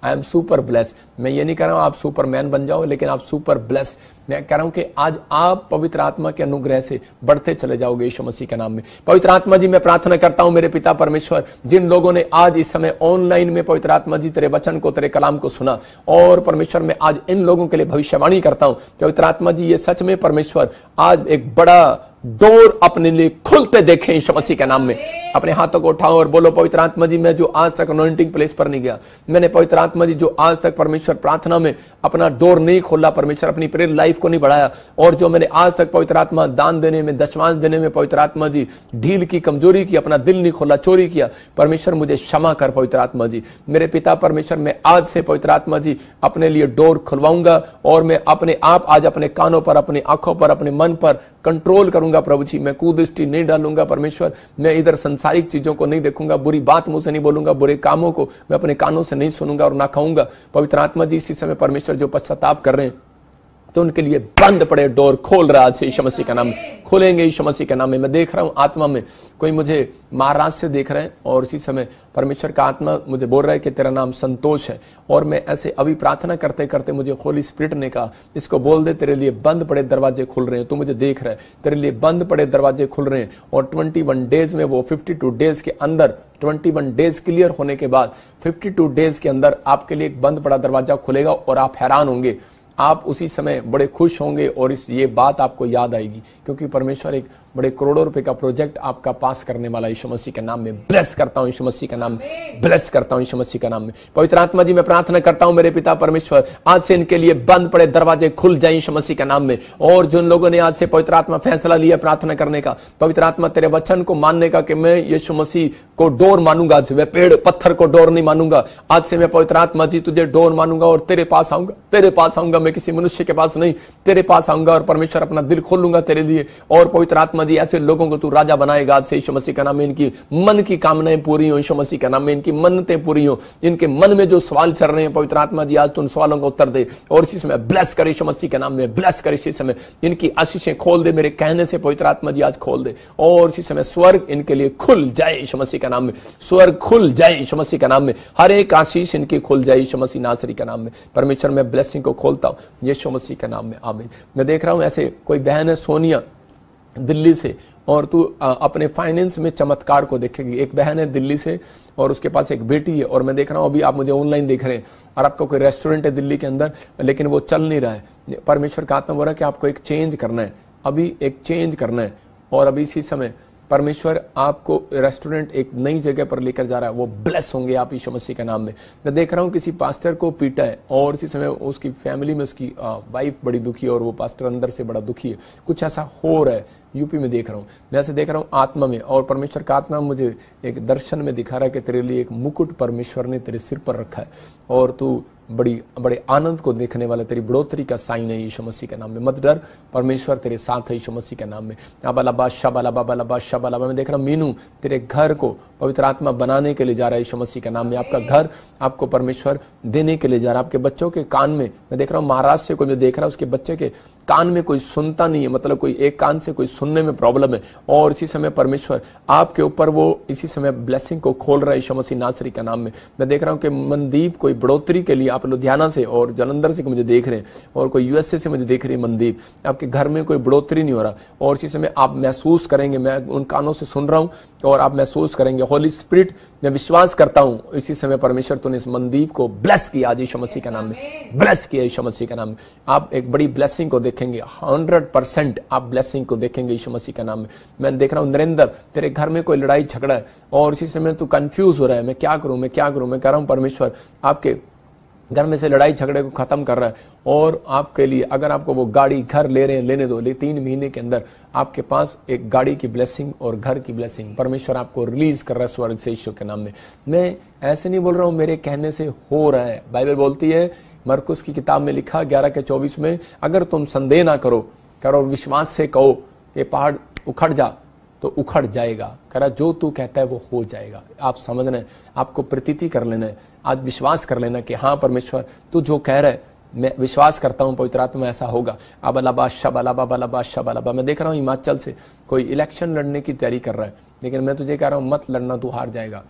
I am super bless. मैं ये नहीं कह रहा हूं आप सुपरमैन बन जाओ, लेकिन आप सुपर ब्लेस। मैं कह रहा हूं कि आज आप पवित्र आत्मा के अनुग्रह से बढ़ते चले जाओगे यीशु मसीह के नाम में। पवित्र आत्मा जी मैं प्रार्थना करता हूं मेरे पिता परमेश्वर, जिन लोगों ने आज इस समय ऑनलाइन में पवित्र आत्मा जी तेरे वचन को, तेरे कलाम को सुना, और परमेश्वर मैं आज इन लोगों के लिए भविष्यवाणी करता हूं पवित्र आत्मा जी, ये सच में परमेश्वर आज एक बड़ा डोर अपने लिए खुलते देखें यीशु मसीह के नाम में। अपने हाथों को उठाओ और बोलो पवित्र आत्मा जी, मैं जो आज तक अनॉइंटिंग प्लेस पर नहीं गया, मैंने पवित्र आत्मा जी जो आज तक परमेश्वर प्रार्थना में अपना डोर नहीं खोला, परमेश्वर अपनी प्रेयर लाइफ को नहीं बढ़ाया, और जो मैंने आज तक पवित्र आत्मा दान देने में, दशमांश देने में पवित्र आत्मा जी ढील की, कमजोरी की, अपना दिल नहीं खोला, चोरी किया, परमेश्वर मुझे क्षमा कर पवित्र आत्मा जी। मेरे पिता परमेश्वर मैं आज से पवित्र आत्मा जी अपने लिए डोर खुलवाऊंगा, और मैं अपने आप आज अपने कानों पर, अपनी आंखों पर, अपने मन पर कंट्रोल करूंगा प्रभु जी। मैं कुदृष्टि नहीं डालूंगा परमेश्वर, मैं इधर संसारिक चीजों को नहीं देखूंगा, बुरी बात मुंह से नहीं बोलूंगा, बुरे कामों को मैं अपने कानों से नहीं सुनूंगा और ना खाऊंगा। पवित्र आत्मा जी इसी समय परमेश्वर जो पश्चाताप कर रहे हैं तो उनके लिए बंद पड़े डोर खोल रहा है यीशु मसीह का नाम में, खोलेंगे यीशु मसीह के नाम में। मैं देख रहा हूं आत्मा में कोई मुझे महाराज से देख रहे हैं, और इसी समय परमेश्वर का आत्मा मुझे बोल रहा है कि तेरा नाम संतोष है, और मैं ऐसे अभी प्रार्थना करते करते मुझे होली स्पिरिट ने कहा इसको बोल दे, तेरे लिए बंद पड़े दरवाजे खुल रहे हैं, तू मुझे देख रहा है, तेरे लिए बंद पड़े दरवाजे खुल रहे हैं। और 21 डेज में, वो 52 डेज के अंदर, 21 डेज क्लियर होने के बाद 52 डेज के अंदर आपके लिए एक बंद पड़ा दरवाजा खुलेगा, और आप हैरान होंगे, आप उसी समय बड़े खुश होंगे, और ये बात आपको याद आएगी, क्योंकि परमेश्वर एक बड़े करोड़ों रुपए का प्रोजेक्ट आपका पास करने वाला यीशु मसीह के नाम में। ब्लेस करता हूं यीशु मसीह के नाम में, ब्लेस करता हूं यीशु मसीह के नाम में। पवित्र आत्मा जी मैं प्रार्थना करता हूं मेरे पिता परमेश्वर, आज से इनके लिए बंद पड़े दरवाजे खुल जाए यीशु मसीह के नाम में। और जिन लोगों ने आज से पवित्र आत्मा फैसला लिया प्रार्थना करने का, पवित्र आत्मा तेरे वचन को मानने का, कि मैं यीशु मसीह को डोर मानूंगा, आज मैं पेड़ पत्थर को डोर नहीं मानूंगा, आज से मैं पवित्र आत्मा जी तुझे डोर मानूंगा और तेरे पास आऊंगा, तेरे पास आऊंगा, मैं किसी मनुष्य के पास नहीं, तेरे पास आऊंगा और परमेश्वर अपना दिल खोलूंगा तेरे लिए। और पवित्र आत्मा जी ऐसे लोगों को तू राजा बनाएगा आज से यीशु मसीह का नाम में। इनकी मन की कामनाएं पूरी हो यीशु मसीह का नाम में, इनकी मन्नतें पूरी हो, इनके मन में जो सवाल चल रहे हैं पवित्र आत्मा जी आज तू उन सवालों का उत्तर दे और इसी समय ब्लेस कर यीशु मसीह के नाम में, ब्लेस कर इसी समय। इनकी आशीषें खोल दे मेरे कहने से पवित्र आत्मा जी आज खोल दे और इसी समय स्वर्ग इनके लिए खुल जाए यीशु मसीह का नाम में, स्वर्ग खुल जाए यीशु मसीह का नाम में। हर एक आशीष इनकी खुल जाए यीशु मसीह नासरी का नाम में। परमेश्वर मैं ब्लेसिंग को खोलता हूं यीशु मसीह के नाम में, आमीन। मैं देख रहा हूं ऐसे कोई बहन है सोनिया दिल्ली से, और तू अपने फाइनेंस में चमत्कार को देखेगी। एक बहन है दिल्ली से और उसके पास एक बेटी है, और मैं देख रहा हूं अभी आप मुझे ऑनलाइन देख रहे हैं और आपका कोई रेस्टोरेंट है दिल्ली के अंदर लेकिन वो चल नहीं रहा है। परमेश्वर का आत्मा बोल रहा है कि आपको एक चेंज करना है, अभी एक चेंज करना है। और अभी इसी समय परमेश्वर आपको रेस्टोरेंट एक नई जगह पर लेकर जा रहा है, वो ब्लेस होंगे आप यीशु मसीह के नाम में। मैं देख रहा हूं किसी पास्टर को पीटा है और इसी समय उसकी फैमिली में उसकी वाइफ बड़ी दुखी है और वो पास्टर अंदर से बड़ा दुखी है। कुछ ऐसा हो रहा है यूपी में, देख रहा हूं मैं, ऐसे देख रहा हूं आत्मा में। और परमेश्वर का आत्मा मुझे एक दर्शन में दिखा रहा है कि तेरे लिए एक मुकुट परमेश्वर ने तेरे सिर पर रखा है और तू बड़े आनंद को देखने वाला, तेरी बढ़ोतरी का साइन है यीशु मसीह के नाम में। मत डर, परमेश्वर तेरे साथ है यीशु मसीह के नाम में। अबलबा शबलबा शबलबा। मैं देख रहा हूं मीनू तेरे घर को पवित्र आत्मा बनाने के लिए जा रहा है यीशु मसीह के नाम में। आपका घर आपको परमेश्वर देने के लिए जा रहा है। आपके बच्चों के कान में, मैं देख रहा हूं महाराष्ट्र से कोई जो देख रहा है उसके बच्चे के कान में कोई सुनता नहीं है, मतलब कोई एक कान से कोई सुनने में प्रॉब्लम है और इसी समय परमेश्वर आपके ऊपर वो इसी समय ब्लेसिंग को खोल रहा है यीशु मसीह नासरी का नाम में। मैं देख रहा हूं कि मनदीप कोई बढ़ोतरी के लिए, आप लुधियाना से और जलंधर से मुझे देख रहे हैं और कोई यूएसए से मुझे देख रही है मनदीप, आपके घर में कोई बढ़ोतरी नहीं हो रहा और इसी समय आप महसूस करेंगे, मैं उन कानों से सुन रहा हूं और आप महसूस करेंगे। होली स्पिरिट मैं विश्वास करता हूं इसी समय परमेश्वर तूने इस मनदीप को ब्लेस किया आज यीशु मसीह के नाम में, ब्लेस किया यीशु मसीह के नाम में। आप एक बड़ी ब्लेसिंग को देखेंगे, 100% आप ब्लेसिंग को देखेंगे यीशु मसीह के नाम में। मैं देख रहा हूं नरेंद्र तेरे घर में कोई लड़ाई झगड़ा है और इसी समय तू कंफ्यूज हो रहा है, मैं क्या करूं मैं क्या करूं। मैं कह रहा हूं परमेश्वर आपके घर में से लड़ाई झगड़े को खत्म कर रहा है और आपके लिए अगर आपको वो गाड़ी घर ले रहे हैं लेने दो, 3 महीने के अंदर आपके पास एक गाड़ी की ब्लेसिंग और घर की ब्लेसिंग परमेश्वर आपको रिलीज कर रहा है स्वर्ग से यीशु के नाम में। मैं ऐसे नहीं बोल रहा हूं, मेरे कहने से हो रहा है। बाइबल बोलती है मरकुस की किताब में लिखा 11:24 में, अगर तुम संदेह ना करो और विश्वास से कहो कि पहाड़ उखड़ जा तो उखड़ जाएगा। कह रहा जो तू कहता है वो हो जाएगा। आप समझना है, आपको प्रतीति कर लेना है, आज विश्वास कर लेना कि हाँ परमेश्वर तू जो कह रहा है मैं विश्वास करता हूं पवित्र आत्मा ऐसा होगा। अबलबा शबलबा शबलबा। मैं देख रहा हूं हिमाचल से कोई इलेक्शन लड़ने की तैयारी कर रहा है, लेकिन मैं तुझे कह रहा हूं मत लड़ना, तू हार जाएगा।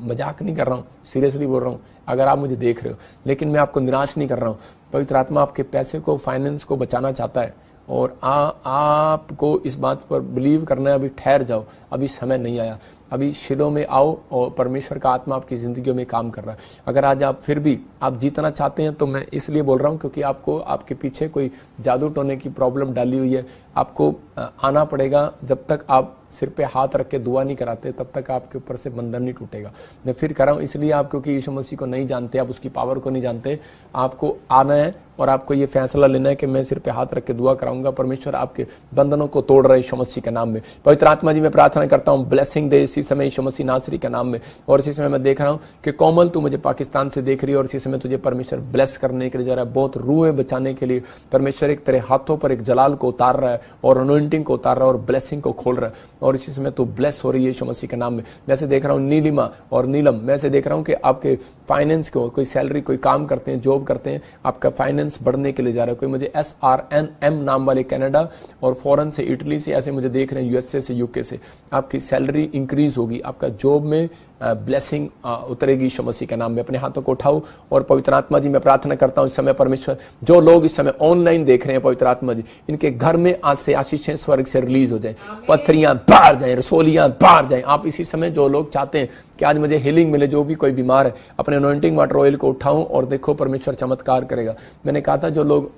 मजाक नहीं कर रहा हूं, सीरियसली बोल रहा हूं। अगर आप मुझे देख रहे हो, लेकिन मैं आपको निराश नहीं कर रहा हूं। पवित्र आत्मा आपके पैसे को, फाइनेंस को बचाना चाहता है और आपको इस बात पर बिलीव करना है। अभी ठहर जाओ, अभी समय नहीं आया, अभी शिलो में आओ और परमेश्वर का आत्मा आपकी जिंदगियों में काम कर रहा है। अगर आज आप फिर भी आप जीतना चाहते हैं तो मैं इसलिए बोल रहा हूं क्योंकि आपको आपके पीछे कोई जादू टोने की प्रॉब्लम डाली हुई है। आपको आना पड़ेगा, जब तक आप सिर पे हाथ रख के दुआ नहीं कराते तब तक आपके ऊपर से बंधन नहीं टूटेगा। मैं फिर कह रहा हूं इसलिए आप क्योंकि यीशु मसीह को नहीं जानते, आप उसकी पावर को नहीं जानते, आपको आना है और आपको ये फैसला लेना है कि मैं सिर पे हाथ रख के दुआ कराऊंगा। परमेश्वर आपके बंधनों को तोड़ रहा है यीशु मसीह के नाम में। पवित्र आत्मा जी मैं प्रार्थना करता हूं ब्लेसिंग दे इसी समय यीशु मसीह नासरी के नाम में। और इसी समय मैं देख रहा हूं कि कोमल तू मुझे पाकिस्तान से देख रही है और इसी समय तुझे परमेश्वर ब्लेस करने के लिए जा रहा है, बहुत रूहें बचाने के लिए परमेश्वर एक तेरे हाथों पर एक जलाल को उतार रहा है और अनॉइंटिंग को उतार रहा है और ब्लेसिंग को खोल रहा है और इसी समय तू ब्लेस हो रही है यीशु मसीह के नाम में। मैं से देख रहा हूं नीलिमा और नीलम, मैं से देख रहा हूं कि आपके फाइनेंस को, कोई सैलरी, कोई काम करते हैं, जॉब करते हैं, आपका फाइनेंस बढ़ने के लिए जा रहा है। कोई मुझे SRNM नाम वाले कनाडा और फॉरेन से, इटली से ऐसे मुझे देख रहे हैं, यूएसए से, यूके से, आपकी सैलरी इंक्रीज होगी, आपका जॉब में ब्लेसिंग उतरेगी यीशु मसीह के नाम में। अपने हाथों को उठाओ और पवित्र आत्मा जी मैं प्रार्थना करता हूं इस समय परमेश्वर, जो लोग इस समय ऑनलाइन देख रहे हैं पवित्र आत्मा जी, इनके घर में आज से आशीषें स्वर्ग से रिलीज हो जाए, पत्थरियां बाहर जाए, रसोलियां बाहर जाए। आप इसी समय जो लोग चाहते हैं कि आज मुझे हीलिंग मिले, जो भी कोई बीमार है, अपने अनॉइंटिंग वाटर ऑयल को उठाऊं और देखो परमेश्वर चमत्कार करेगा। मैंने कहा था जो लोग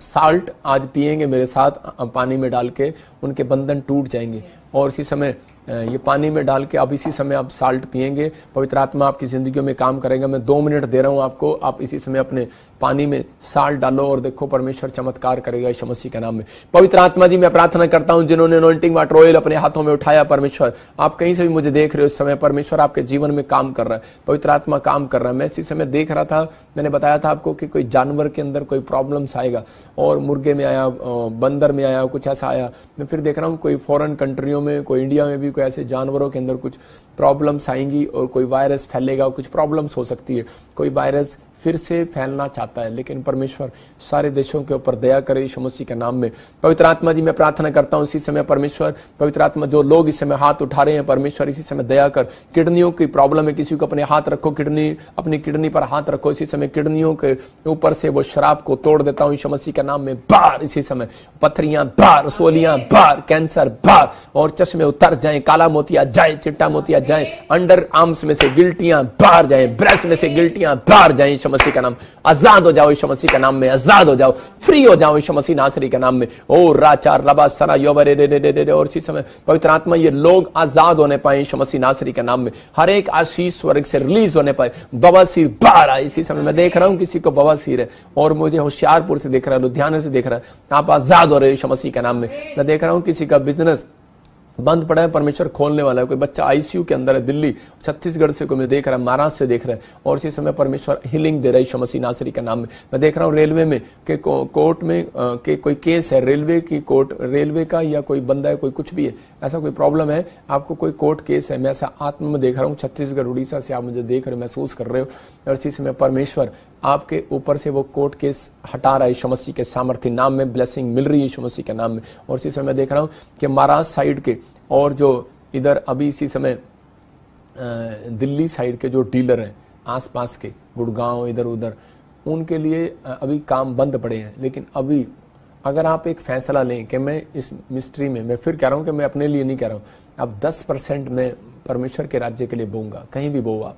साल्ट आज पिएंगे मेरे साथ पानी में डाल के, उनके बंधन टूट जाएंगे और इसी समय ये पानी में डाल के अब इसी समय आप साल्ट पिएंगे, पवित्र आत्मा आपकी जिंदगियों में काम करेगा। मैं 2 मिनट दे रहा हूं आपको, आप इसी समय अपने पानी में साल्ट डालो और देखो परमेश्वर चमत्कार करेगा यीशु मसीह के नाम में। पवित्र आत्मा जी मैं प्रार्थना करता हूं जिन्होंने अनॉइंटिंग वाटर ऑयल अपने हाथों में उठाया, परमेश्वर आप कहीं से भी मुझे देख रहे हो इस समय, परमेश्वर आपके जीवन में काम कर रहा है, पवित्र आत्मा काम कर रहा है। मैं इसी समय देख रहा था, मैंने बताया था आपको कि कोई जानवर के अंदर कोई प्रॉब्लम्स आएगा, और मुर्गे में आया, बंदर में आया, कुछ ऐसा आया। मैं फिर देख रहा हूँ कोई फॉरेन कंट्रियों में, कोई इंडिया में भी कोई ऐसे जानवरों के अंदर कुछ प्रॉब्लम्स आएंगी और कोई वायरस फैलेगा, कुछ प्रॉब्लम्स हो सकती है, कोई वायरस फिर से फैलना चाहता है, लेकिन परमेश्वर सारे देशों के ऊपर दया करे यीशु मसीह के नाम में। पवित्र आत्मा जी मैं प्रार्थना करता हूं इसी समय परमेश्वर, पवित्र आत्मा जो लोग इस समय हाथ उठा रहे हैं परमेश्वर इसी समय दया कर। किडनियों की प्रॉब्लम है, किसी को अपने हाथ रखो, अपनी किडनी पर हाथ रखो, इसी समय किडनियों के ऊपर से वो शराब को तोड़ देता हूं यीशु मसीह के नाम में। बाहर इसी समय पथरियां बाहर, सोलियां बाहर, कैंसर बाहर, और चश्मे उतर जाए, काला मोतिया जाए, चिट्टा मोतिया जाए, अंडर आर्म्स में से गिल्टियां बाहर जाए, ब्रेस्ट में से गिल्टियां बाहर जाए यीशु मसीह का नाम। आजाद हो जाओ यीशु मसीह के नाम में, आजाद हो जाओ, फ्री हो जाओ यीशु मसीह नासरी के नाम में। ओ राचार लबा सरा योबरे रे रे रे रे, और इसी समय पवित्र आत्मा ये लोग आजाद होने पाए यीशु मसीह नासरी के नाम में। हर एक आशीष स्वर्ग से रिलीज होने पाए। बवासीर बाहर आए, इसी समय मैं देख रहा हूं किसी को बवासीर है, और मुझे होशियारपुर से देख रहा है, लुधियाना से देख रहा है, आप आजाद हो रहे यीशु मसीह के नाम में। मैं देख रहा हूं किसी का बिजनेस बंद पड़ा है, परमेश्वर खोलने वाला है। कोई बच्चा आईसीयू के अंदर है, दिल्ली छत्तीसगढ़ से कोई मैं देख रहा है, महाराष्ट्र से देख रहा है, और इसी समय परमेश्वर हीलिंग दे रहा है यीशु मसीह नासरी के नाम में। मैं देख रहा हूँ रेलवे में के कोर्ट में के कोई केस है, रेलवे की कोर्ट, रेलवे का या कोई बंदा है, कोई कुछ भी है, ऐसा कोई प्रॉब्लम है, आपको कोई कोर्ट केस है, मैं ऐसा आत्मा में देख रहा हूँ। छत्तीसगढ़ उड़ीसा से आप मुझे देख रहे हो, महसूस कर रहे हो, और इसी समय परमेश्वर आपके ऊपर से वो कोर्ट केस हटा रहा है यीशु मसीह के सामर्थ्य नाम में। ब्लेसिंग मिल रही है यीशु मसीह के नाम में। और इसी समय मैं देख रहा हूँ कि महाराष्ट्र साइड के और जो इधर अभी इसी समय दिल्ली साइड के जो डीलर हैं आसपास के, गुड़गांव इधर उधर, उनके लिए अभी काम बंद पड़े हैं। लेकिन अभी अगर आप एक फैसला लें कि मैं इस मिस्ट्री में, मैं फिर कह रहा हूं कि मैं अपने लिए नहीं कह रहा हूं, अब 10% मैं परमेश्वर के राज्य के लिए बोऊंगा, कहीं भी बोऊं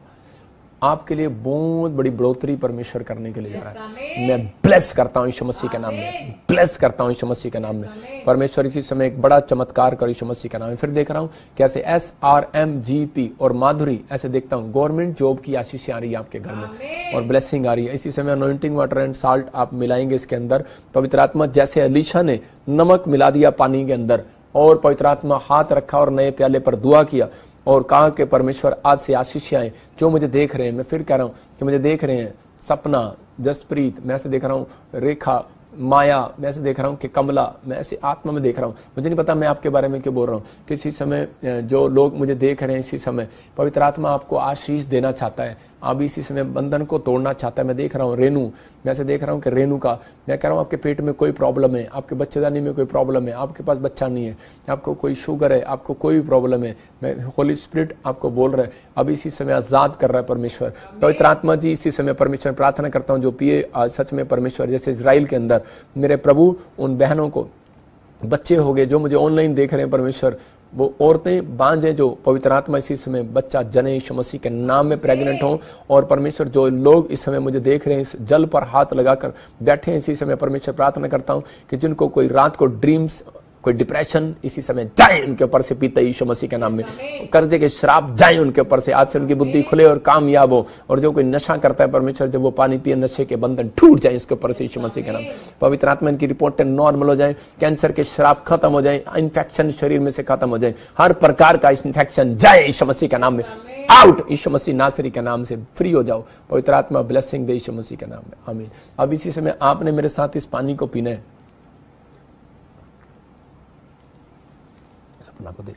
आपके लिए बहुत बड़ी बढ़ोतरी परमेश्वर करने के लिए जा रहा है। मैं ब्लेस करता हूं यीशु मसीह के नाम में, ब्लेस करता हूं यीशु मसीह के नाम में। परमेश्वर इसी समय एक बड़ा चमत्कार कर यीशु मसीह के नाम में। फिर देख रहा हूं कैसे SRMGP और माधुरी, ऐसे देखता हूं गवर्नमेंट जॉब की आशीष आ रही है आपके घर में और ब्लेसिंग आ रही है। इसी समय अनॉइंटिंग वाटर एंड साल्ट आप मिलाएंगे इसके अंदर। पवित्र आत्मा जैसे अलीशा ने नमक मिला दिया पानी के अंदर, और पवित्र आत्मा हाथ रखा और नए प्याले पर दुआ किया और कहा कि परमेश्वर आज से आशीष आए। जो मुझे देख रहे हैं, मैं फिर कह रहा हूं कि मुझे देख रहे हैं सपना, जसप्रीत, मैं ऐसे देख रहा हूं, रेखा, माया, मैं ऐसे देख रहा हूं कि कमला, मैं ऐसे आत्मा में देख रहा हूं। मुझे नहीं पता मैं आपके बारे में क्यों बोल रहा हूं। किसी समय जो लोग मुझे देख रहे हैं इसी समय, पवित्र आत्मा आपको आशीष देना चाहता है, अब इसी समय बंधन को तोड़ना चाहता है। मैं देख रहा हूँ रेनू, मैं ऐसे देख रहा हूँ कि रेनू का, मैं कह रहा हूँ आपके पेट में कोई प्रॉब्लम है, आपके बच्चेदानी में कोई प्रॉब्लम है, आपके पास बच्चा नहीं है, आपको कोई शुगर है, आपको कोई भी प्रॉब्लम है, मैं होली स्पिरिट आपको बोल रहा है, अब इसी समय आजाद कर रहा है परमेश्वर। पवित्र आत्मा जी इसी समय परमेश्वर प्रार्थना करता हूँ जो पिए आज सच में परमेश्वर, जैसे इजराइल के अंदर मेरे प्रभु उन बहनों को बच्चे हो गए जो मुझे ऑनलाइन देख रहे हैं परमेश्वर, वो औरतें बांझ हैं जो पवित्र आत्मा इसी समय बच्चा जने यीशु मसीह के नाम में प्रेग्नेंट हों। और परमेश्वर जो लोग इस समय मुझे देख रहे हैं इस जल पर हाथ लगाकर बैठे हैं इसी समय, परमेश्वर प्रार्थना करता हूं कि जिनको कोई रात को ड्रीम्स, कोई डिप्रेशन इसी समय जाए उनके ऊपर से, पीते यीशु मसीह के नाम में। कर्जे के श्राप जाए उनके ऊपर से, आज से उनकी बुद्धि खुले और कामयाब हो। और जो कोई नशा करता है परमेश्वर, जब वो पानी पिए नशे के बंधन टूट जाए उसके ऊपर से यीशु मसीह के नाम। पवित्र आत्मा इनकी रिपोर्टें नॉर्मल हो जाए, कैंसर के श्राप खत्म हो जाए, इन्फेक्शन शरीर में से खत्म हो जाए, हर प्रकार का इन्फेक्शन जाए यीशु मसीह के नाम में, आउट यीशु मसीह नासरी के नाम से फ्री हो जाओ। पवित्र आत्मा ब्लेसिंग दे यीशु मसीह के नाम में, आमीन। अब इसी समय आपने मेरे साथ इस पानी को पीना है, सपना को दे,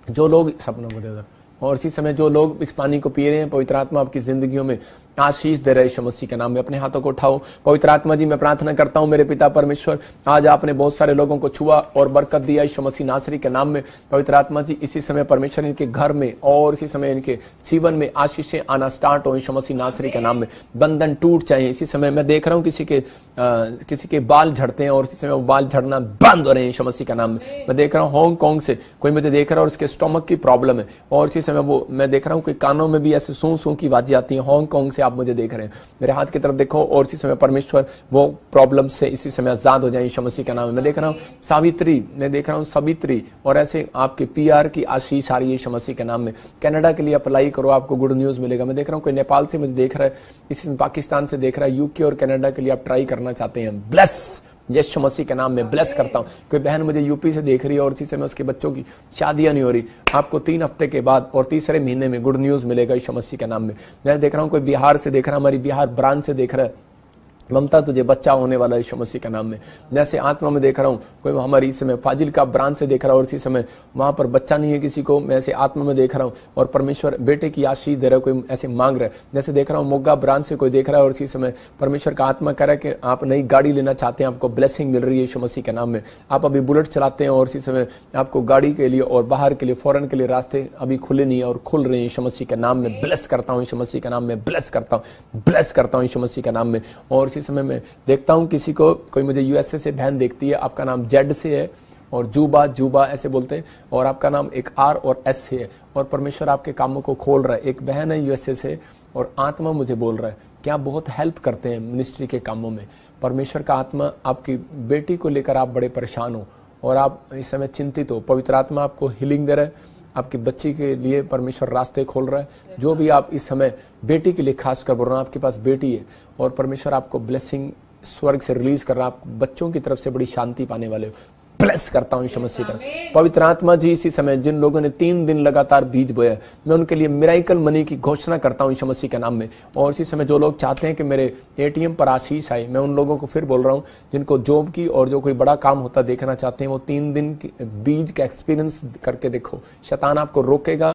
जो लोग सपनों को दे, और इसी समय जो लोग इस पानी को पी रहे हैं, पवित्र आत्मा आपकी जिंदगियों में आशीष दे रहे यीशु मसीह के नाम में। अपने हाथों को उठाओ। पवित्र आत्मा जी मैं प्रार्थना करता हूं मेरे पिता परमेश्वर, आज आपने बहुत सारे लोगों को छुआ और बरकत दिया यीशु मसीह नासरी के नाम में। पवित्र आत्मा जी इसी समय परमेश्वर इनके घर में और इसी समय इनके जीवन में आशीषें आना स्टार्ट हो यीशु मसीह नासरी के नाम में। बंधन टूट जाए इसी समय। मैं देख रहा हूं किसी के बाल झड़ते हैं और इसी समय वो बाल झड़ना बंद हो रहे हैं यीशु मसीह के नाम में। मैं देख रहा हूँ हांगकांग से कोई मुझे देख रहा है और उसके स्टोमक की प्रॉब्लम है, और इसी समय वो मैं देख रहा हूँ कि कानों में भी ऐसे सू सू की आवाजें आती हैं। हांगकांग से आप मुझे देख रहे हैं, मेरे हाथ की तरफ देखो और इसी समय परमेश्वर वो प्रॉब्लम से इसी समय आजाद हो जाए यीशु मसीह के नाम में। मैं देख रहा हूँ सावित्री, मैं देख रहा हूँ सावित्री, और ऐसे आपके PR की आशीष आ रही है यीशु मसीह के नाम में। कनाडा के लिए अप्लाई करो, आपको गुड न्यूज मिलेगा। मैं देख रहा हूँ कोई नेपाल से मुझे देख रहा है, इसी पाकिस्तान से देख रहा है, UK और कनाडा के लिए आप ट्राई करना चाहते हैं, ब्लेस यीशु मसीह के नाम में ब्लेस करता हूँ। कोई बहन मुझे UP से देख रही है और इसी समय उसके बच्चों की शादियां नहीं हो रही, आपको 3 हफ्ते के बाद और तीसरे महीने में गुड न्यूज मिलेगा यीशु मसीह के नाम में। मैं देख रहा हूँ कोई बिहार से देख रहा है, हमारी बिहार ब्रांच से देख रहा है, ममता तुझे बच्चा होने वाला है यीशु मसीह के नाम में। जैसे आत्मा में देख रहा हूँ कोई हमारी इस समय फाजिल का ब्रांच से देख रहा है और इसी समय वहां पर बच्चा नहीं है किसी को, मैं ऐसे आत्मा में देख रहा हूँ और परमेश्वर बेटे की आशीष दे रहा है, कोई ऐसे मांग रहा है। जैसे देख रहा हूँ मोगा ब्रांच से कोई देख रहा है और इसी समय परमेश्वर का आत्मा कह रहा है कि आप नई गाड़ी लेना चाहते हैं, आपको ब्लेसिंग मिल रही है यीशु मसीह के नाम में। आप अभी बुलेट चलाते हैं और इसी समय आपको गाड़ी के लिए और बाहर के लिए फॉरेन के लिए रास्ते अभी खुले नहीं है और खुल रहे हैं यीशु मसीह के नाम में। ब्लेस करता हूँ यीशु मसीह के नाम में, ब्लेस करता हूँ, ब्लेस करता हूँ यीशु मसीह के नाम में। और इसी समय में देखता हूं किसी को, कोई मुझे USA से बहन देखती है, आपका नाम जेड से है और जूबा ऐसे बोलते हैं, और आपका नाम एक R और S से है और परमेश्वर आपके कामों को खोल रहा है। एक बहन है USA से और आत्मा मुझे बोल रहा है कि आप बहुत हेल्प करते हैं मिनिस्ट्री के कामों में। परमेश्वर का आत्मा, आपकी बेटी को लेकर आप बड़े परेशान हो और आप इस समय चिंतित हो, पवित्र आत्मा आपको हीलिंग दे रहा है, आपकी बच्ची के लिए परमेश्वर रास्ते खोल रहा है। जो भी आप इस समय बेटी के लिए खास कर बोल रहे हैं, आपके पास बेटी है और परमेश्वर आपको ब्लेसिंग स्वर्ग से रिलीज कर रहा है, आप बच्चों की तरफ से बड़ी शांति पाने वाले हो। ब्लेस करता हूं यीशु मसीह का। पवित्र आत्मा जी इसी समय जिन लोगों ने 3 दिन लगातार बीज बोया, मैं उनके लिए मिराइकल मनी की घोषणा करता हूं यीशु मसीह के नाम में। और इसी समय जो लोग चाहते हैं कि मेरे ATM पर आशीष आए, मैं उन लोगों को फिर बोल रहा हूं जिनको जॉब की और जो कोई बड़ा काम होता देखना चाहते हैं, वो 3 दिन की बीज का एक्सपीरियंस करके देखो। शैतान आपको रोकेगा,